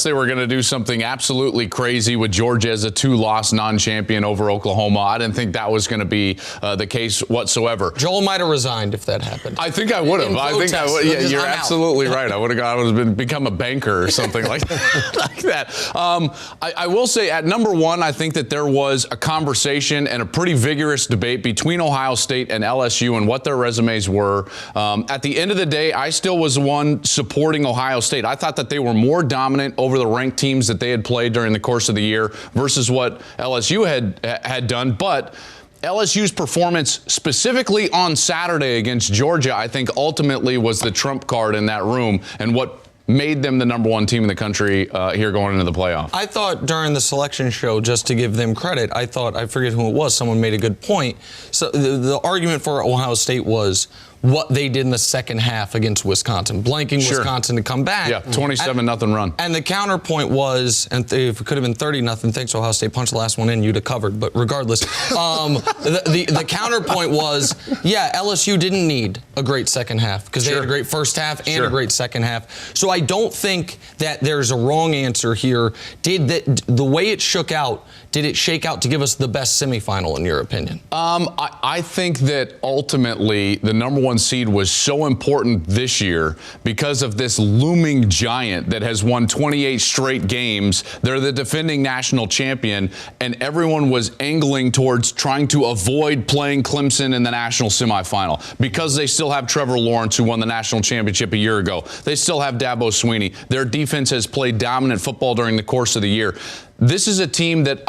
S4: they were going to do something absolutely crazy with Georgia as a 2-loss non-champion over Oklahoma. I didn't think that was going to be the case whatsoever.
S2: Joel might have resigned if that happened.
S4: I think I would have. I think I would. Yeah, you're absolutely right. I would have become a banker or something like that. I will say at number one, I think that there was a conversation and a pretty vigorous debate between Ohio State and LSU and what their resumes were. At the end of the day, I still was the one supporting Ohio State. I thought that they were more dominant over the ranked teams that they had played during the course of the year versus what LSU had done. But LSU's performance specifically on Saturday against Georgia, I think ultimately was the trump card in that room and what made them the number one team in the country here going into the playoff.
S2: I thought during the selection show, just to give them credit, I forget who it was, someone made a good point. So the argument for Ohio State was what they did in the second half against Wisconsin, blanking Wisconsin to come back.
S4: Yeah, 27-0 run.
S2: And the counterpoint was, and if it could have been 30-0, thanks to Ohio State punched the last one in, you'd have covered. But regardless, the counterpoint was, yeah, LSU didn't need a great second half because they had a great first half and a great second half. So I don't think that there's a wrong answer here. The way it shook out, did it shake out to give us the best semifinal in your opinion?
S4: I think that ultimately the number one seed was so important this year because of this looming giant that has won 28 straight games. They're the defending national champion, and everyone was angling towards trying to avoid playing Clemson in the national semifinal because they still have Trevor Lawrence, who won the national championship a year ago. They still have Dabo Swinney. Their defense has played dominant football during the course of the year. This is a team that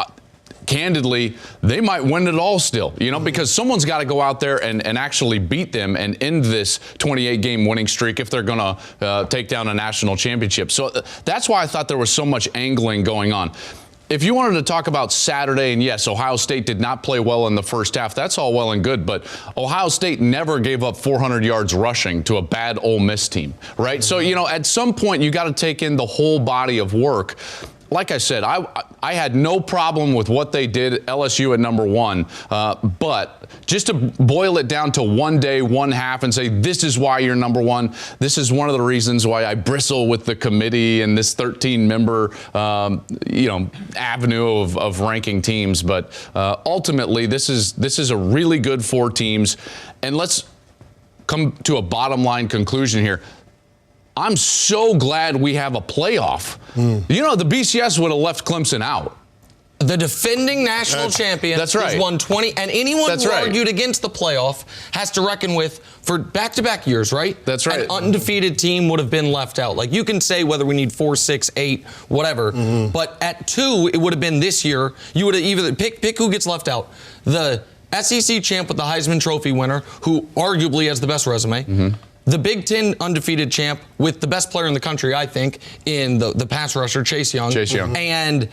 S4: candidly, they might win it all still, because someone's got to go out there and actually beat them and end this 28-game winning streak if they're going to take down a national championship. So that's why I thought there was so much angling going on. If you wanted to talk about Saturday, and yes, Ohio State did not play well in the first half, that's all well and good, but Ohio State never gave up 400 yards rushing to a bad Ole Miss team, right? So, at some point, you got to take in the whole body of work. Like I said, I had no problem with what they did, LSU at number one, but just to boil it down to one day, one half, and say this is why you're number one, this is one of the reasons why I bristle with the committee and this 13-member, avenue of ranking teams. But ultimately, this is a really good 4 teams, and let's come to a bottom line conclusion here. I'm so glad we have a playoff. The BCS would have left Clemson out.
S2: The defending national champion has won 20, and anyone who argued against the playoff has to reckon with for back-to-back years, right?
S4: That's right.
S2: An undefeated team would have been left out. Like, you can say whether we need 4, 6, 8, whatever, but at 2, it would have been this year. You would have either pick who gets left out. The SEC champ with the Heisman Trophy winner, who arguably has the best resume. The Big Ten undefeated champ with the best player in the country, I think, in the pass rusher, Chase Young. And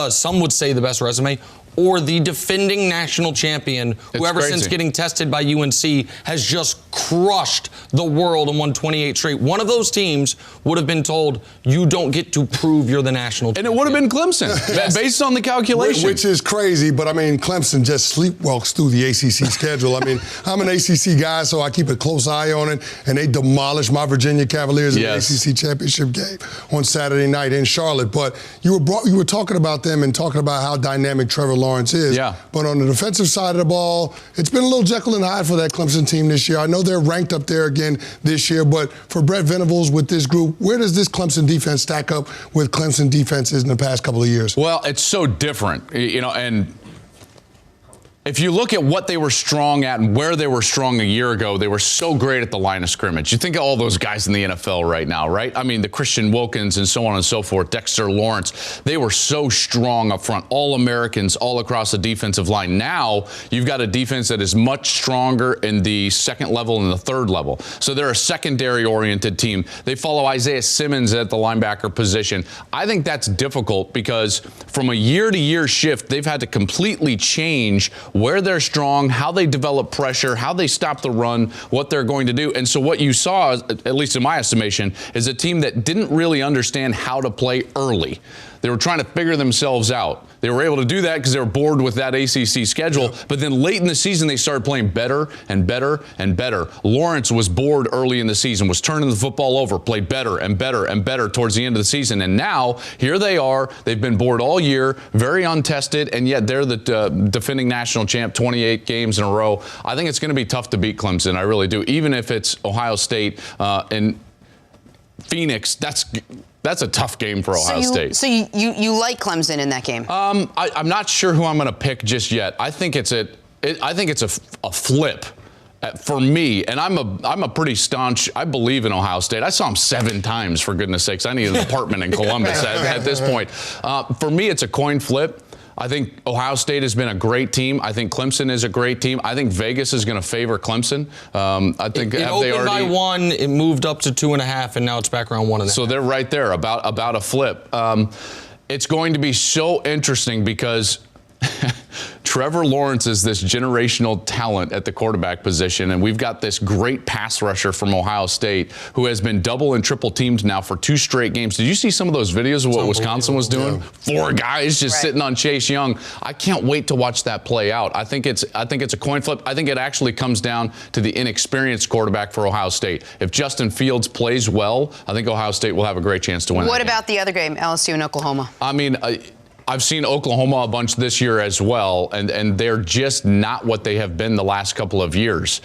S2: some would say the best resume. Or the defending national champion, who ever since getting tested by UNC has just crushed the world and won 28 straight. One of those teams would have been told, you don't get to prove you're the national champion.
S4: And it would have been Clemson, based on the calculation.
S3: Which is crazy, but Clemson just sleepwalks through the ACC schedule. I'm an ACC guy, so I keep a close eye on it, and they demolished my Virginia Cavaliers in the ACC championship game on Saturday night in Charlotte. But you were talking about them and talking about how dynamic Trevor Lawrence is.
S4: Yeah.
S3: But on the defensive side of the ball, it's been a little Jekyll and Hyde for that Clemson team this year. I know they're ranked up there again this year, but for Brett Venables with this group, where does this Clemson defense stack up with Clemson defenses in the past couple of years?
S4: Well, it's so different, and if you look at what they were strong at and where they were strong a year ago, they were so great at the line of scrimmage. You think of all those guys in the NFL right now, right? I mean, the Christian Wilkins and so on and so forth, Dexter Lawrence, they were so strong up front, all Americans all across the defensive line. Now you've got a defense that is much stronger in the second level and the third level. So they're a secondary-oriented team. They follow Isaiah Simmons at the linebacker position. I think that's difficult because from a year-to-year shift, they've had to completely change where they're strong, how they develop pressure, how they stop the run, what they're going to do. And so what you saw, at least in my estimation, is a team that didn't really understand how to play early. They were trying to figure themselves out. They were able to do that because they were bored with that ACC schedule. But then late in the season, they started playing better and better and better. Lawrence was bored early in the season, was turning the football over, played better and better and better towards the end of the season. And now, here they are. They've been bored all year, very untested, and yet they're the defending national champ, 28 games in a row. I think it's going to be tough to beat Clemson. I really do. Even if it's Ohio State and Phoenix, that's a tough game for Ohio State.
S1: So you like Clemson in that game?
S4: I'm not sure who I'm going to pick just yet. I think it's a flip for me, and I'm a pretty staunch. I believe in Ohio State. I saw them 7 times, for goodness sakes. I need an apartment in Columbus at this point. For me, it's a coin flip. I think Ohio State has been a great team. I think Clemson is a great team. I think Vegas is going to favor Clemson. I think
S2: it opened by 1, it moved up to 2.5, and now it's back around 1.5.
S4: So they're right there, about a flip. It's going to be so interesting because Trevor Lawrence is this generational talent at the quarterback position, and we've got this great pass rusher from Ohio State who has been double and triple teamed now for 2 straight games. Did you see some of those videos of what Wisconsin was doing? Yeah. 4 guys just sitting on Chase Young. I can't wait to watch that play out. I think it's a coin flip. I think it actually comes down to the inexperienced quarterback for Ohio State. If Justin Fields plays well, I think Ohio State will have a great chance to win.
S1: What about the other game, LSU and Oklahoma?
S4: I mean, I've seen Oklahoma a bunch this year as well, and they're just not what they have been the last couple of years.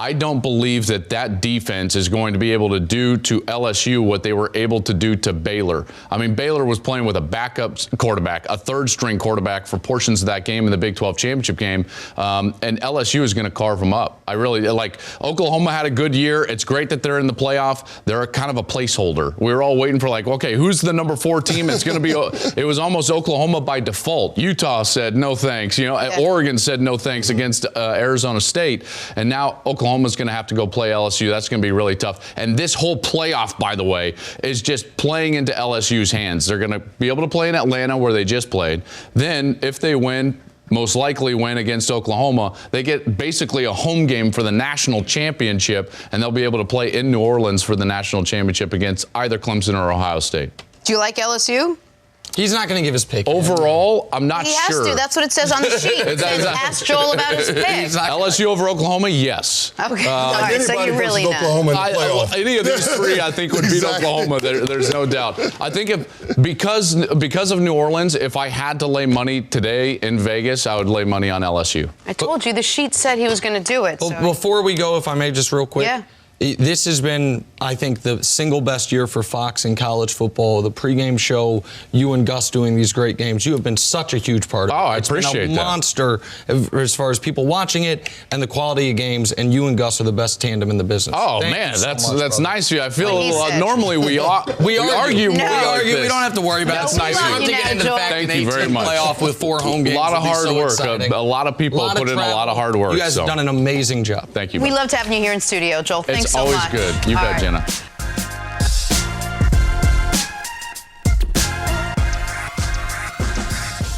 S4: I don't believe that defense is going to be able to do to LSU what they were able to do to Baylor. I mean, Baylor was playing with a backup quarterback, a third-string quarterback for portions of that game in the Big 12 championship game, and LSU is going to carve them up. I really like. Oklahoma had a good year. It's great that they're in the playoff. They're kind of a placeholder. We were all waiting for okay, who's the number 4 team? It's going to be. It was almost Oklahoma by default. Utah said no thanks. Oregon said no thanks against Arizona State, and now Oklahoma's going to have to go play LSU. That's going to be really tough. And this whole playoff, by the way, is just playing into LSU's hands. They're going to be able to play in Atlanta where they just played. Then, if they win, most likely win against Oklahoma, they get basically a home game for the national championship, and they'll be able to play in New Orleans for the national championship against either Clemson or Ohio State.
S1: Do you like LSU?
S2: He's not going to give his pick.
S4: Overall, I'm not sure.
S1: He has to. That's what it says on the sheet. It says, ask Joel about his pick.
S4: LSU over Oklahoma, yes.
S1: Okay. All right, so you really know.
S4: Any of these 3, I think, would beat Oklahoma. There's no doubt. I think because of New Orleans, if I had to lay money today in Vegas, I would lay money on LSU.
S1: I told you, the sheet said he was going to do it.
S2: So. Before we go, if I may, just real quick.
S1: Yeah.
S2: This has been, I think, the single best year for Fox in college football. The pregame show, you and Gus doing these great games, you have been such a huge part of it.
S4: Oh, I appreciate that.
S2: It's been a monster as far as people watching it and the quality of games, and you and Gus are the best tandem in the business.
S4: Oh, man, that's nice of you. I feel normally we argue. We don't
S2: have to worry about it.
S4: That's nice of you.
S2: To get into the fact
S4: Thank you very much.
S2: Playoff with 4 home games.
S4: A lot of hard work. A lot of people put in a lot of hard work.
S2: You guys have done an amazing job.
S4: Thank you.
S1: We loved having you here in studio, Joel. Thanks so much.
S4: It's always good. You bet, Jenna.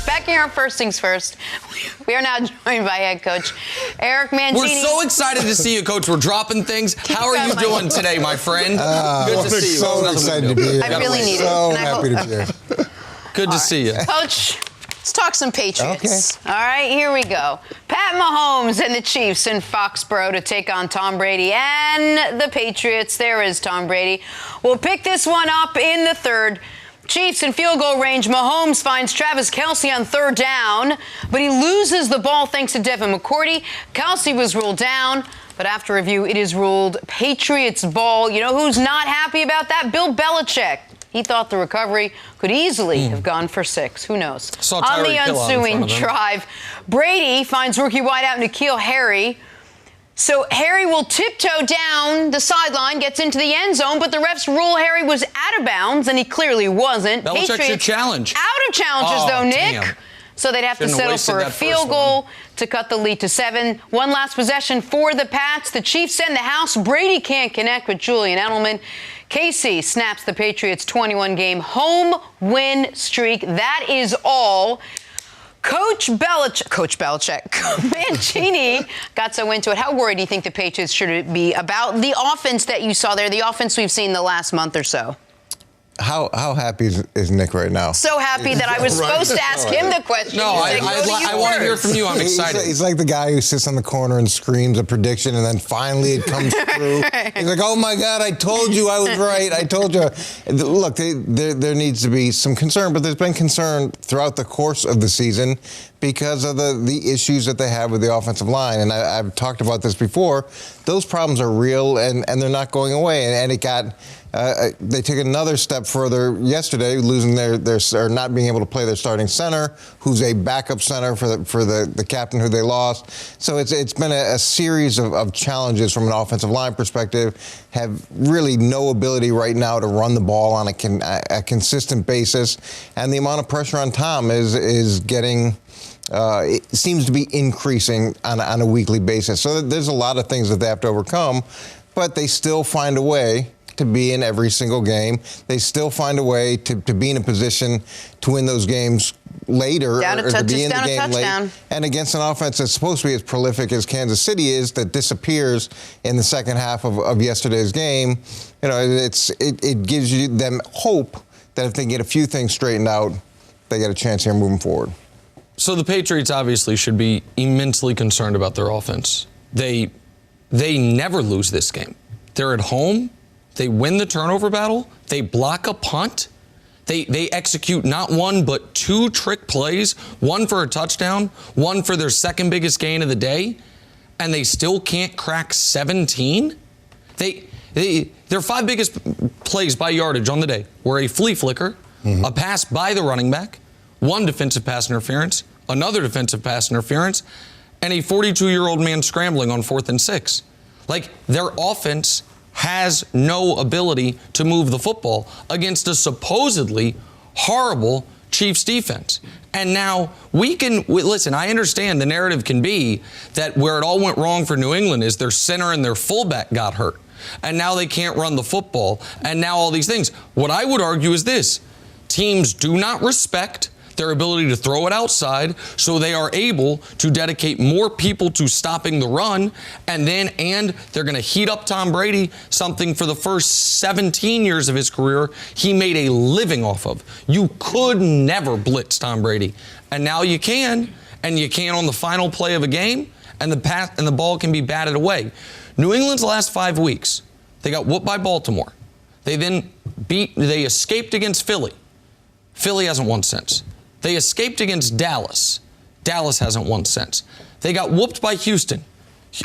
S1: Back here on First Things First, we are now joined by head coach Eric Mangini.
S2: We're so excited to see you, Coach. We're dropping things. How are you doing today, my friend? Good to see you.
S5: So excited to be here.
S1: I really need it.
S5: So happy to be here.
S2: Good to see you.
S1: Coach, let's talk some Patriots. Okay. All right, here we go. Pat Mahomes and the Chiefs in Foxborough to take on Tom Brady and the Patriots. There is Tom Brady. We'll pick this one up in the third. Chiefs in field goal range. Mahomes finds Travis Kelce on 3rd down, but he loses the ball thanks to Devin McCourty. Kelce was ruled down, but after review, it is ruled Patriots ball. You know who's not happy about that? Bill Belichick. He thought the recovery could easily have gone for 6. Who knows? On the ensuing drive, Brady finds rookie wideout N'Keal Harry. So Harry will tiptoe down the sideline, gets into the end zone, but the refs rule Harry was out of bounds, and he clearly wasn't.
S2: Belichick should challenge.
S1: Out of challenges, though, Nick.
S2: Damn.
S1: So they'd have to settle for a field goal to cut the lead to 7. One last possession for the Pats. The Chiefs send the house. Brady can't connect with Julian Edelman. KC snaps the Patriots' 21-game home win streak. That is all. Coach Belichick, Mancini got so into it. How worried do you think the Patriots should be about the offense that you saw there, the offense we've seen the last month or so?
S5: How happy is Nick right now?
S1: So happy that I was supposed to ask him the question.
S2: No, I want to hear from you. I'm excited.
S5: He's like the guy who sits on the corner and screams a prediction, and then finally it comes through. He's like, "Oh my God, I told you I was right. I told you." Look, there needs to be some concern, but there's been concern throughout the course of the season because of the issues that they have with the offensive line. And I've talked about this before. Those problems are real, and they're not going away. And it got. They took another step further yesterday, losing or not being able to play their starting center, who's a backup center for the captain who they lost. So it's been a series of challenges from an offensive line perspective. Have really no ability right now to run the ball on a consistent basis, and the amount of pressure on Tom is getting. It seems to be increasing on a weekly basis. So there's a lot of things that they have to overcome, but they still find a way to be in every single game. They still find a way to be in a position to win those games later or to be in the game late. And against an offense that's supposed to be as prolific as Kansas City is, that disappears in the second half of yesterday's game, you know, it gives them hope that if they get a few things straightened out, they get a chance here moving forward.
S2: So the Patriots obviously should be immensely concerned about their offense. They never lose this game. They're at home. They win the turnover battle. They block a punt. They execute not one but 2 trick plays, one for a touchdown, one for their second biggest gain of the day, and they still can't crack 17. Their 5 biggest plays by yardage on the day were a flea flicker, a pass by the running back, 1 defensive pass interference, another defensive pass interference, and a 42-year-old man scrambling on 4th and 6. Like, their offense has no ability to move the football against a supposedly horrible Chiefs defense. And now listen, I understand the narrative can be that where it all went wrong for New England is their center and their fullback got hurt. And now they can't run the football. And now all these things. What I would argue is this. Teams do not respect their ability to throw it outside, so they are able to dedicate more people to stopping the run, and they're going to heat up Tom Brady, something for the first 17 years of his career he made a living off of. You could never blitz Tom Brady, and now you can, and you can on the final play of a game, and the ball can be batted away. New England's last 5 weeks, they got whooped by Baltimore. They escaped against Philly. Philly hasn't won since. They escaped against Dallas. Dallas hasn't won since. They got whooped by Houston,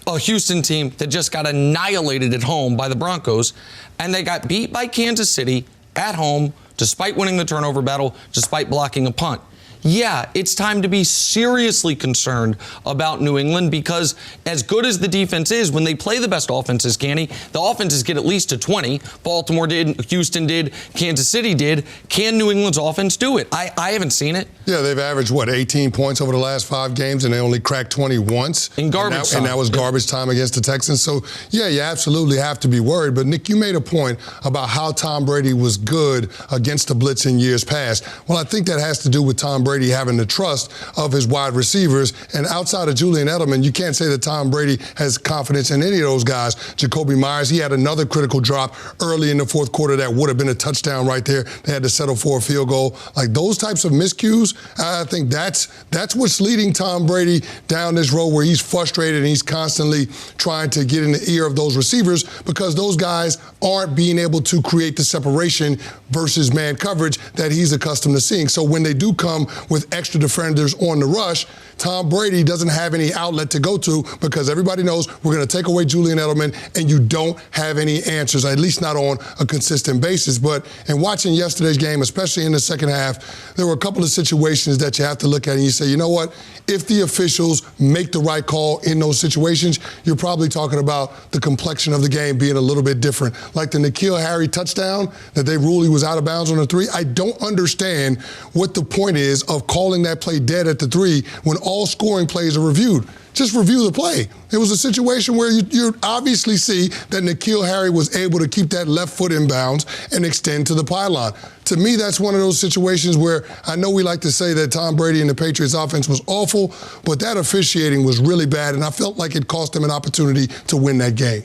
S2: a Houston team that just got annihilated at home by the Broncos. And they got beat by Kansas City at home, despite winning the turnover battle, despite blocking a punt. Yeah, it's time to be seriously concerned about New England because as good as the defense is, when they play the best offenses, Canny, the offenses get at least to 20. Baltimore did, Houston did, Kansas City did. Can New England's offense do it? I haven't seen it.
S3: Yeah, they've averaged, 18 points over the last 5 games, and they only cracked 20 once.
S2: In garbage time.
S3: And that was garbage time against the Texans. So, yeah, you absolutely have to be worried. But, Nick, you made a point about how Tom Brady was good against the blitz in years past. Well, I think that has to do with Tom Brady Brady having the trust of his wide receivers. And outside of Julian Edelman, you can't say that Tom Brady has confidence in any of those guys. Jacoby Myers, he had another critical drop early in the fourth quarter that would have been a touchdown right there. They had to settle for a field goal. Like those types of miscues, I think that's what's leading Tom Brady down this road where he's frustrated and he's constantly trying to get in the ear of those receivers because those guys aren't being able to create the separation versus man coverage that he's accustomed to seeing. So when they do come with extra defenders on the rush, Tom Brady doesn't have any outlet to go to because everybody knows we're going to take away Julian Edelman and you don't have any answers, at least not on a consistent basis. But in watching yesterday's game, especially in the second half, there were a couple of situations that you have to look at and you say, you know what? If the officials make the right call in those situations, you're probably talking about the complexion of the game being a little bit different. Like the N'Keal Harry touchdown that they ruled he was out of bounds on the 3. I don't understand what the point is of calling that play dead at the 3 when all scoring plays are reviewed. Just review the play. It was a situation where you obviously see that N'Keal Harry was able to keep that left foot in bounds and extend to the pylon. To me, that's one of those situations where I know we like to say that Tom Brady and the Patriots offense was awful, but that officiating was really bad, and I felt like it cost them an opportunity to win that game.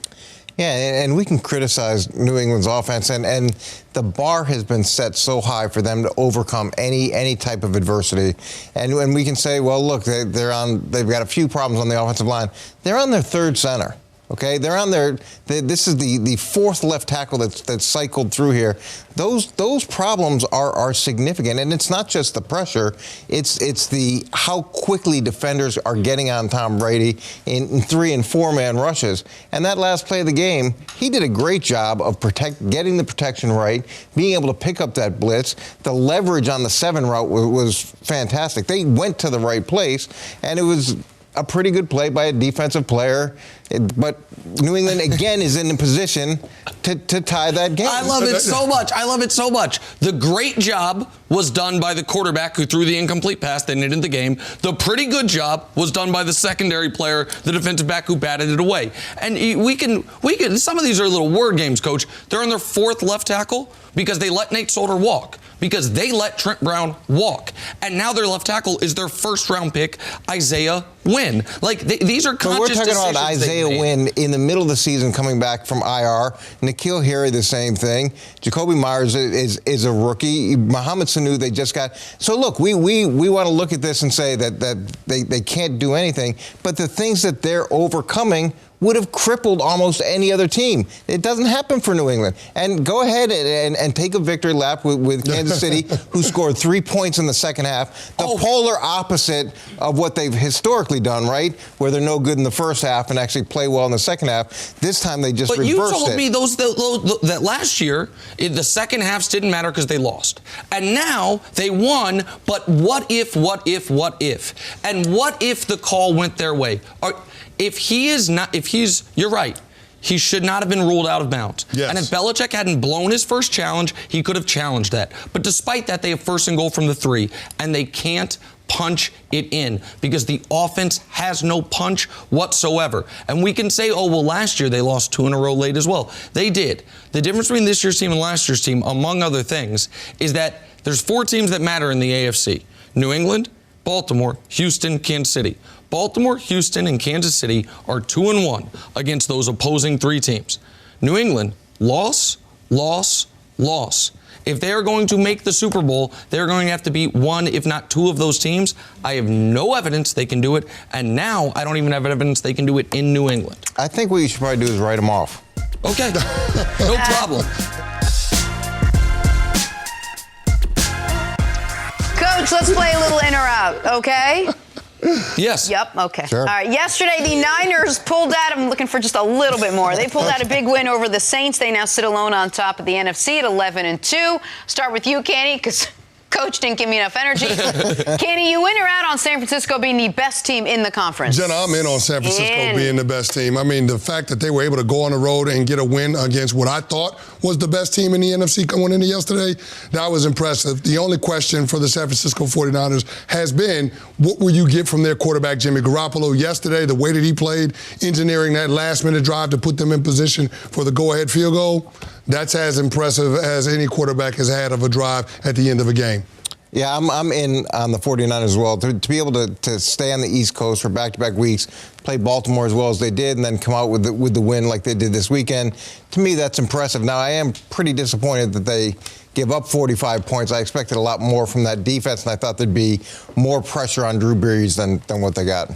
S5: Yeah, and we can criticize New England's offense, and the bar has been set so high for them to overcome any type of adversity. And we can say, well, look, they've got a few problems on the offensive line. They're on their third center. Okay, they're on this is the fourth left tackle that's cycled through here. Those problems are significant, and it's not just the pressure. It's the how quickly defenders are getting on Tom Brady in 3 and 4 man rushes. And that last play of the game, he did a great job of getting the protection right, being able to pick up that blitz. The leverage on the 7 route was fantastic. They went to the right place, and it was a pretty good play by a defensive player. But New England, again, is in a position to tie that game.
S2: I love it so much. I love it so much. The great job was done by the quarterback who threw the incomplete pass that ended the game. The pretty good job was done by the secondary player, the defensive back who batted it away. And we can, some of these are little word games, Coach. They're on their 4th left tackle because they let Nate Solder walk, because they let Trent Brown walk. And now their left tackle is their 1st-round pick, Isaiah Wynn. Like, these are conscious decisions.
S5: We're talking about Isaiah Wynn in the middle of the season coming back from IR. N'Keal Harry, the same thing. Jacoby Myers is a rookie. Mohamed Sanu, they just got. So, look, we want to look at this and say that they can't do anything. But the things that they're overcoming would have crippled almost any other team. It doesn't happen for New England. And go ahead and take a victory lap with Kansas City, who scored 3 points in the second half. The polar opposite of what they've historically done, right? Where they're no good in the first half and actually play well in the second half. This time they just reversed it. But you told me
S2: that last year, the second halves didn't matter because they lost. And now they won, but what if? And what if the call went their way? You're right. He should not have been ruled out of bounds.
S3: Yes.
S2: And if Belichick hadn't blown his first challenge, he could have challenged that. But despite that, they have 1st and goal from the 3, and they can't punch it in because the offense has no punch whatsoever. And we can say, oh, well, last year they lost 2 in a row late as well. They did. The difference between this year's team and last year's team, among other things, is that there's 4 teams that matter in the AFC. New England, Baltimore, Houston, Kansas City. Baltimore, Houston, and Kansas City are 2-1 against those opposing 3 teams. New England, loss. If they are going to make the Super Bowl, they're going to have to beat 1, if not 2 of those teams. I have no evidence they can do it, and now I don't even have evidence they can do it in New England.
S5: I think what you should probably do is write them off.
S2: Okay, no problem.
S1: Coach, let's play a little in or out, okay?
S2: Yes.
S1: Yep, okay.
S5: Sure.
S1: All right, yesterday the Niners pulled out, I'm looking for just a little bit more. They pulled out a big win over the Saints. They now sit alone on top of the NFC at 11-2. Start with you, Kenny, because Coach didn't give me enough energy. Kenny, you in or out on San Francisco being the best team in the conference?
S3: Jenna, I'm in on San Francisco being the best team. I mean, the fact that they were able to go on the road and get a win against what I thought was the best team in the NFC going into yesterday, that was impressive. The only question for the San Francisco 49ers has been, what will you get from their quarterback, Jimmy Garoppolo, yesterday, the way that he played, engineering that last-minute drive to put them in position for the go-ahead field goal? That's as impressive as any quarterback has had of a drive at the end of a game.
S5: Yeah, I'm in on the 49ers as well. To be able to stay on the East Coast for back-to-back weeks, play Baltimore as well as they did, and then come out with the win like they did this weekend, to me, that's impressive. Now, I am pretty disappointed that they give up 45 points. I expected a lot more from that defense, and I thought there'd be more pressure on Drew Brees than what they got.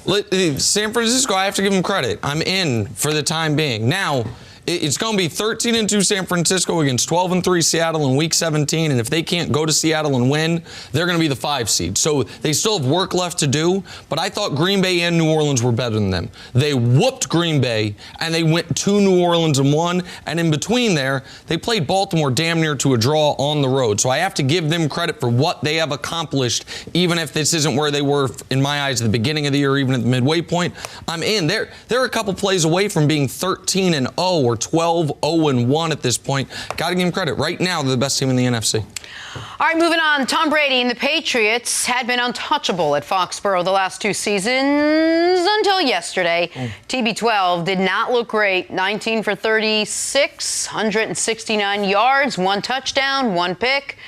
S2: San Francisco, I have to give them credit. I'm in for the time being. Now, it's going to be 13-2 San Francisco against 12-3 Seattle in Week 17, and if they can't go to Seattle and win, they're going to be the 5 seed. So they still have work left to do, but I thought Green Bay and New Orleans were better than them. They whooped Green Bay, and they went to New Orleans and won, and in between there, they played Baltimore damn near to a draw on the road. So I have to give them credit for what they have accomplished, even if this isn't where they were, in my eyes, at the beginning of the year, even at the midway point. I'm in. They're a couple plays away from being 13-0 or 12-0-1 at this point. Got to give him credit. Right now, they're the best team in the NFC.
S1: All right, moving on. Tom Brady and the Patriots had been untouchable at Foxborough the last 2 seasons until yesterday. TB12 did not look great. 19 for 36, 169 yards, 1 touchdown, 1 pick.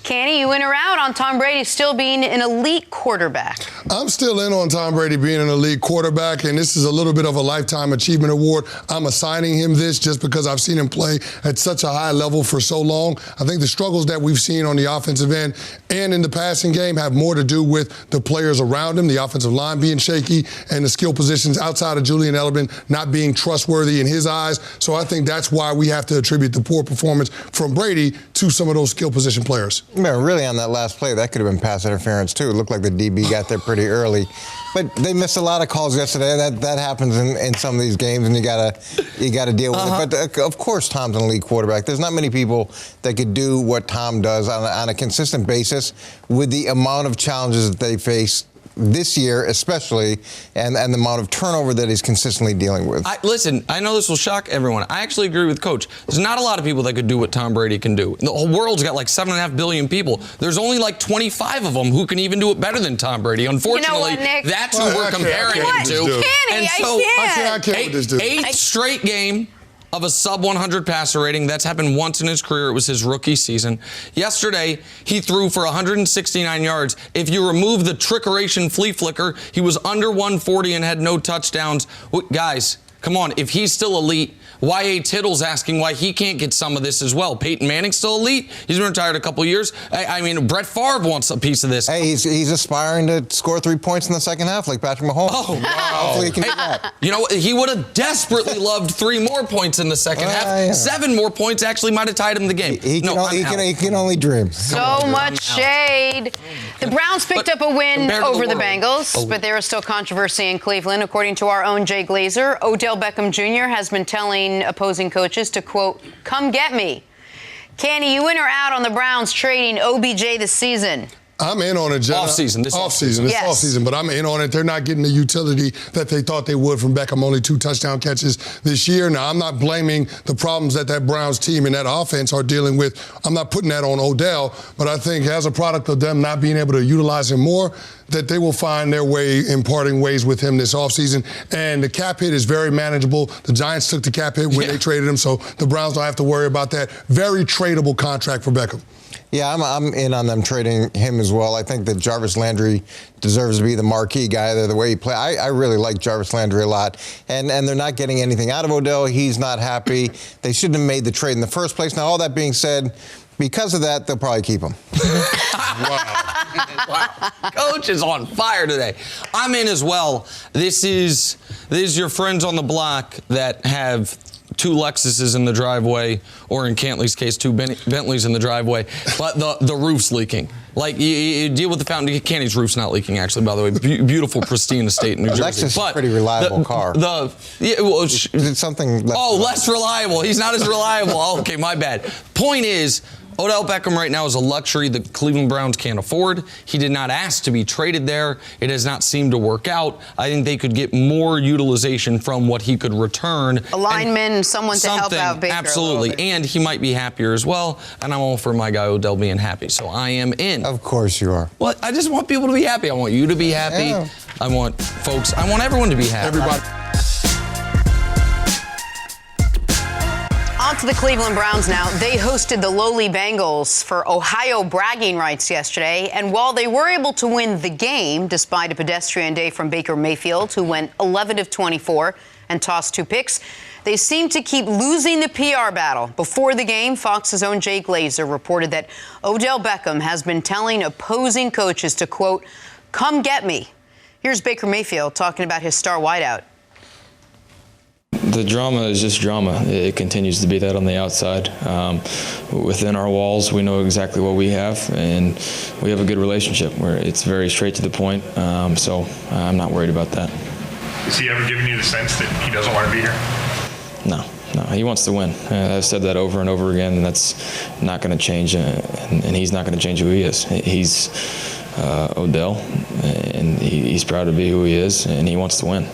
S1: Canny, you in or out on Tom Brady still being an elite quarterback?
S3: I'm still in on Tom Brady being an elite quarterback, and this is a little bit of a Lifetime Achievement Award. I'm assigning him this just because I've seen him play at such a high level for so long. I think the struggles that we've seen on the offensive end and in the passing game have more to do with the players around him, the offensive line being shaky, and the skill positions outside of Julian Edelman not being trustworthy in his eyes. So I think that's why we have to attribute the poor performance from Brady to some of those skill position players.
S5: Man, really, on that last play, that could have been pass interference, too. It looked like the DB got there pretty early. But they missed a lot of calls yesterday. That happens in some of these games, and you gotta deal with it. But, of course, Tom's an elite quarterback. There's not many people that could do what Tom does on a consistent basis with the amount of challenges that they face this year especially, and the amount of turnover that he's consistently dealing with.
S2: Listen, I know this will shock everyone. I actually agree with Coach. There's not a lot of people that could do what Tom Brady can do. The whole world's got like 7.5 billion people. There's only like 25 of them who can even do it better than Tom Brady. Unfortunately, that's who we're comparing him to.
S1: And so,
S3: I can't with this dude.
S2: Eighth straight game of a sub-100 passer rating. That's happened once in his career. It was his rookie season. Yesterday, he threw for 169 yards. If you remove the trickeration flea flicker, he was under 140 and had no touchdowns. Guys, come on. If he's still elite, Y.A. Tittle's asking why he can't get some of this as well. Peyton Manning's still elite. He's been retired a couple years. I mean, Brett Favre wants a piece of this.
S5: Hey, he's aspiring to score 3 points in the second half like Patrick Mahomes.
S2: Oh, wow.
S5: Hopefully he can do that.
S2: You know, he would have desperately loved 3 more points in the second half.
S5: Yeah.
S2: 7 more points actually might have tied him the game.
S5: He can only dream.
S1: So much shade. The Browns picked up a win over the Bengals, but there is still controversy in Cleveland. According to our own Jay Glazer, Odell Beckham Jr. has been telling opposing coaches to, quote, come get me. Canny, you in or out on the Browns trading OBJ this season?
S3: I'm in on it, Jenna.
S2: Off-season.
S3: This off-season, but I'm in on it. They're not getting the utility that they thought they would from Beckham. Only 2 touchdown catches this year. Now, I'm not blaming the problems that Browns team and that offense are dealing with. I'm not putting that on Odell, but I think as a product of them not being able to utilize him more, that they will find their way in parting ways with him this offseason. And the cap hit is very manageable. The Giants took the cap hit when they traded him, so the Browns don't have to worry about that. Very tradable contract for Beckham.
S5: Yeah, I'm in on them trading him as well. I think that Jarvis Landry deserves to be the marquee guy there, the way he plays. I really like Jarvis Landry a lot. And they're not getting anything out of Odell. He's not happy. They shouldn't have made the trade in the first place. Now, all that being said, because of that, they'll probably keep him.
S2: Wow. Coach is on fire today. I'm in as well. This is your friends on the block that have 2 Lexuses in the driveway, or in Cantley's case, 2 Bentleys in the driveway, but the roof's leaking. Like, you deal with the fountain. Canty's roof's not leaking, actually, by the way. Beautiful, pristine estate in New Jersey.
S5: Lexus is a pretty reliable car.
S2: Is
S5: it something
S2: less reliable. He's not as reliable. Oh, okay, my bad. Point is, Odell Beckham right now is a luxury the Cleveland Browns can't afford. He did not ask to be traded there. It has not seemed to work out. I think they could get more utilization from what he could return.
S1: A lineman, someone to help out Baker.
S2: Absolutely. And he might be happier as well. And I'm all for my guy Odell being happy. So I am in.
S5: Of course you are.
S2: Well, I just want people to be happy. I want you to be happy.
S5: Yeah.
S2: I want everyone to be happy.
S3: Everybody.
S1: On to the Cleveland Browns now. They hosted the lowly Bengals for Ohio bragging rights yesterday. And while they were able to win the game, despite a pedestrian day from Baker Mayfield, who went 11 of 24 and tossed 2 picks, they seem to keep losing the PR battle. Before the game, Fox's own Jay Glazer reported that Odell Beckham has been telling opposing coaches to, quote, "Come get me." Here's Baker Mayfield talking about his star wideout.
S6: The drama is just drama. It continues to be that on the outside. Within our walls, we know exactly what we have, and we have a good relationship where it's very straight to the point. So I'm not worried about that.
S7: Has he ever given you the sense that he doesn't want to be here?
S6: No, he wants to win. I've said that over and over again, and that's not going to change, and he's not going to change who he is. He's Odell, and he's proud to be who he is, and he wants to win.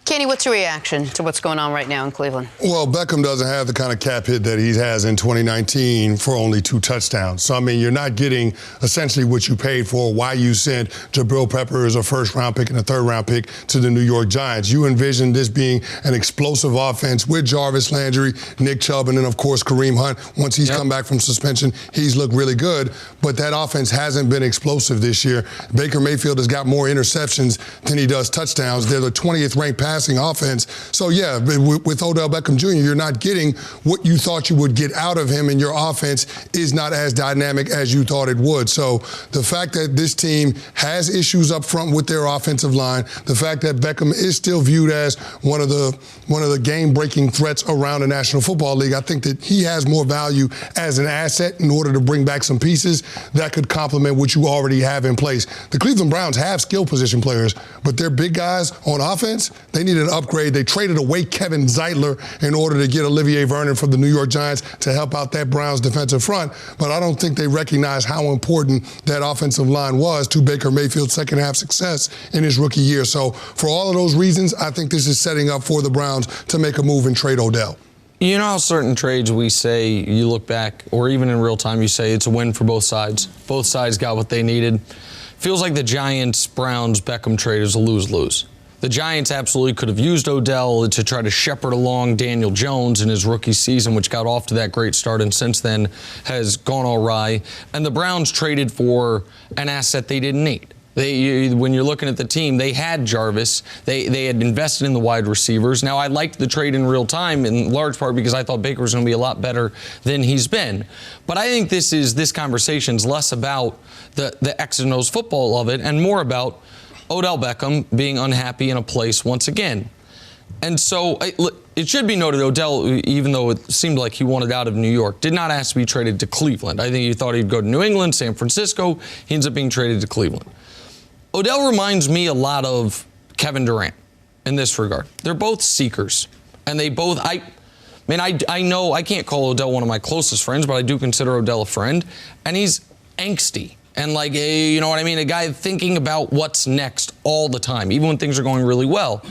S1: Kenny, what's your reaction to what's going on right now in Cleveland?
S3: Well, Beckham doesn't have the kind of cap hit that he has in 2019 for only 2 touchdowns. So, I mean, you're not getting essentially what you paid for, why you sent Jabril Peppers, a first-round pick and a third-round pick, to the New York Giants. You envisioned this being an explosive offense with Jarvis Landry, Nick Chubb, and then, of course, Kareem Hunt. Once he's come back from suspension, he's looked really good. But that offense hasn't been explosive this year. Baker Mayfield has got more interceptions than he does touchdowns. They're the 20th ranked passing offense. So, yeah, with Odell Beckham Jr., you're not getting what you thought you would get out of him, and your offense is not as dynamic as you thought it would. So the fact that this team has issues up front with their offensive line, the fact that Beckham is still viewed as one of the game-breaking threats around the National Football League, I think that he has more value as an asset in order to bring back some pieces that could complement what you already have in place. The Cleveland Browns have skill position players, but their big guys on offense, they need an upgrade. They traded away Kevin Zeitler in order to get Olivier Vernon from the New York Giants to help out that Browns defensive front, but I don't think they recognize how important that offensive line was to Baker Mayfield's second half success in his rookie year. So for all of those reasons, I think this is setting up for the Browns to make a move and trade Odell.
S2: You know how certain trades we say, you look back, or even in real time, you say it's a win for both sides. Both sides got what they needed. Feels like the Giants-Browns-Beckham trade is a lose-lose. The Giants absolutely could have used Odell to try to shepherd along Daniel Jones in his rookie season, which got off to that great start and since then has gone awry. And the Browns traded for an asset they didn't need. When you're looking at the team, they had Jarvis. They had invested in the wide receivers. Now, I liked the trade in real time in large part because I thought Baker was going to be a lot better than he's been. But I think this conversation's less about the X and O's football of it and more about Odell Beckham being unhappy in a place once again. And so it should be noted, Odell, even though it seemed like he wanted out of New York, did not ask to be traded to Cleveland. I think he thought he'd go to New England, San Francisco. He ends up being traded to Cleveland. Odell reminds me a lot of Kevin Durant in this regard. They're both seekers. And they both, I know I can't call Odell one of my closest friends, but I do consider Odell a friend. And he's angsty. And like, you know what I mean? A guy thinking about what's next all the time, even when things are going really well.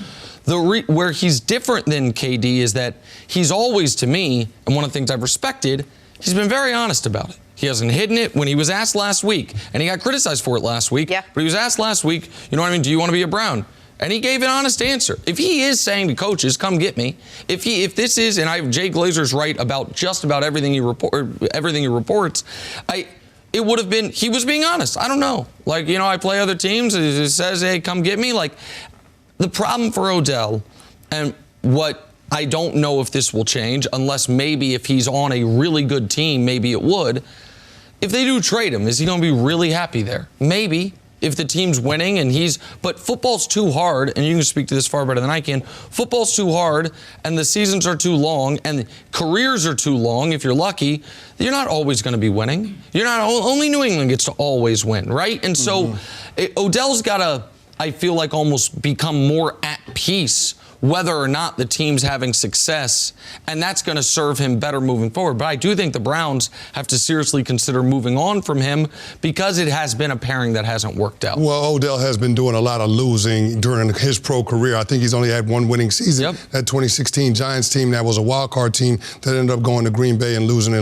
S2: Where he's different than KD is that he's always, to me, and one of the things I've respected, he's been very honest about it. He hasn't hidden it. When he was asked last week, and he got criticized for it last week, but he was asked last week, you know what I mean, do you want to be a Brown? And he gave an honest answer. If he is saying to coaches, come get me, if this is, and Jay Glazer's right about just about everything he reports, it would have been, he was being honest. I don't know. Like, you know, I play other teams. It says, hey, come get me. Like, the problem for Odell, and what I don't know if this will change, unless maybe if he's on a really good team, maybe it would. If they do trade him, is he going to be really happy there? Maybe. If the team's winning and but football's too hard, and you can speak to this far better than I can, football's too hard, and the seasons are too long, and careers are too long, if you're lucky, you're not always going to be winning. Only New England gets to always win, right? And so Odell's got to, I feel like, almost become more at peace whether or not the team's having success, and that's going to serve him better moving forward. But I do think the Browns have to seriously consider moving on from him because it has been a pairing that hasn't worked out.
S3: Well, Odell has been doing a lot of losing during his pro career. I think he's only had one winning season. That 2016 Giants team, that was a wild card team that ended up going to Green Bay and losing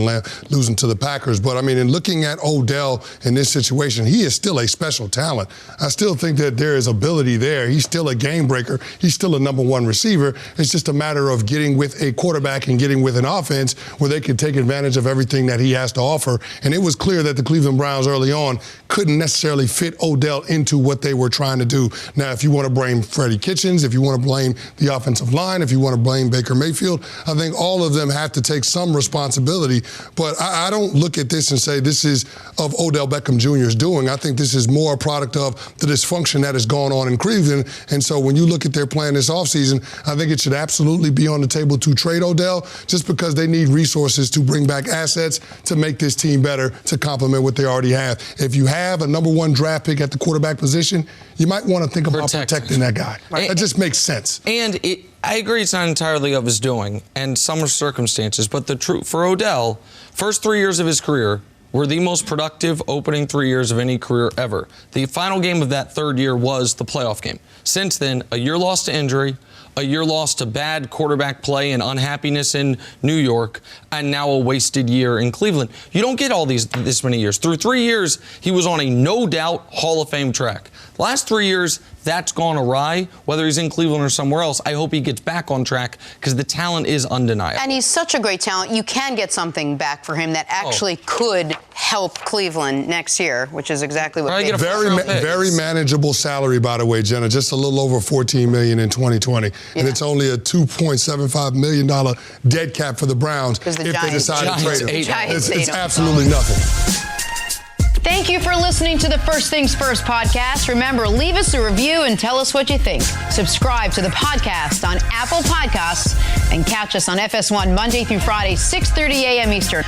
S3: to the Packers. But, I mean, in looking at Odell in this situation, he is still a special talent. I still think that there is ability there. He's still a game breaker. He's still a #1 receiver. It's just a matter of getting with a quarterback and getting with an offense where they can take advantage of everything that he has to offer. And it was clear that the Cleveland Browns early on couldn't necessarily fit Odell into what they were trying to do. Now, if you want to blame Freddie Kitchens, if you want to blame the offensive line, if you want to blame Baker Mayfield, I think all of them have to take some responsibility. But I don't look at this and say this is of Odell Beckham Jr.'s doing. I think this is more a product of the dysfunction that has gone on in Cleveland. And so when you look at their plan this offseason, I think it should absolutely be on the table to trade Odell just because they need resources to bring back assets to make this team better, to complement what they already have. If you have a number 1 draft pick at the quarterback position, you might want to think about protecting that guy. That just makes sense.
S2: And I agree it's not entirely of his doing, and some are circumstances, but the truth for Odell, first 3 years of his career were the most productive opening 3 years of any career ever. The final game of that third year was the playoff game. Since then, a year lost to injury, a year lost to bad quarterback play and unhappiness in New York, and now a wasted year in Cleveland. You don't get all this many years. Through 3 years, he was on a no-doubt Hall of Fame track. Last 3 years, that's gone awry, whether he's in Cleveland or somewhere else. I hope he gets back on track because the talent is undeniable.
S1: And he's such a great talent. You can get something back for him that actually could help Cleveland next year, which is exactly what they
S3: very manageable salary, by the way, Jenna. Just a little over $14 million in 2020. And it's only a $2.75 million dead cap for the Browns if they decide to trade him. It's absolutely nothing.
S1: Thank you for listening to the First Things First podcast. Remember, leave us a review and tell us what you think. Subscribe to the podcast on Apple Podcasts and catch us on FS1 Monday through Friday, 6:30 a.m. Eastern.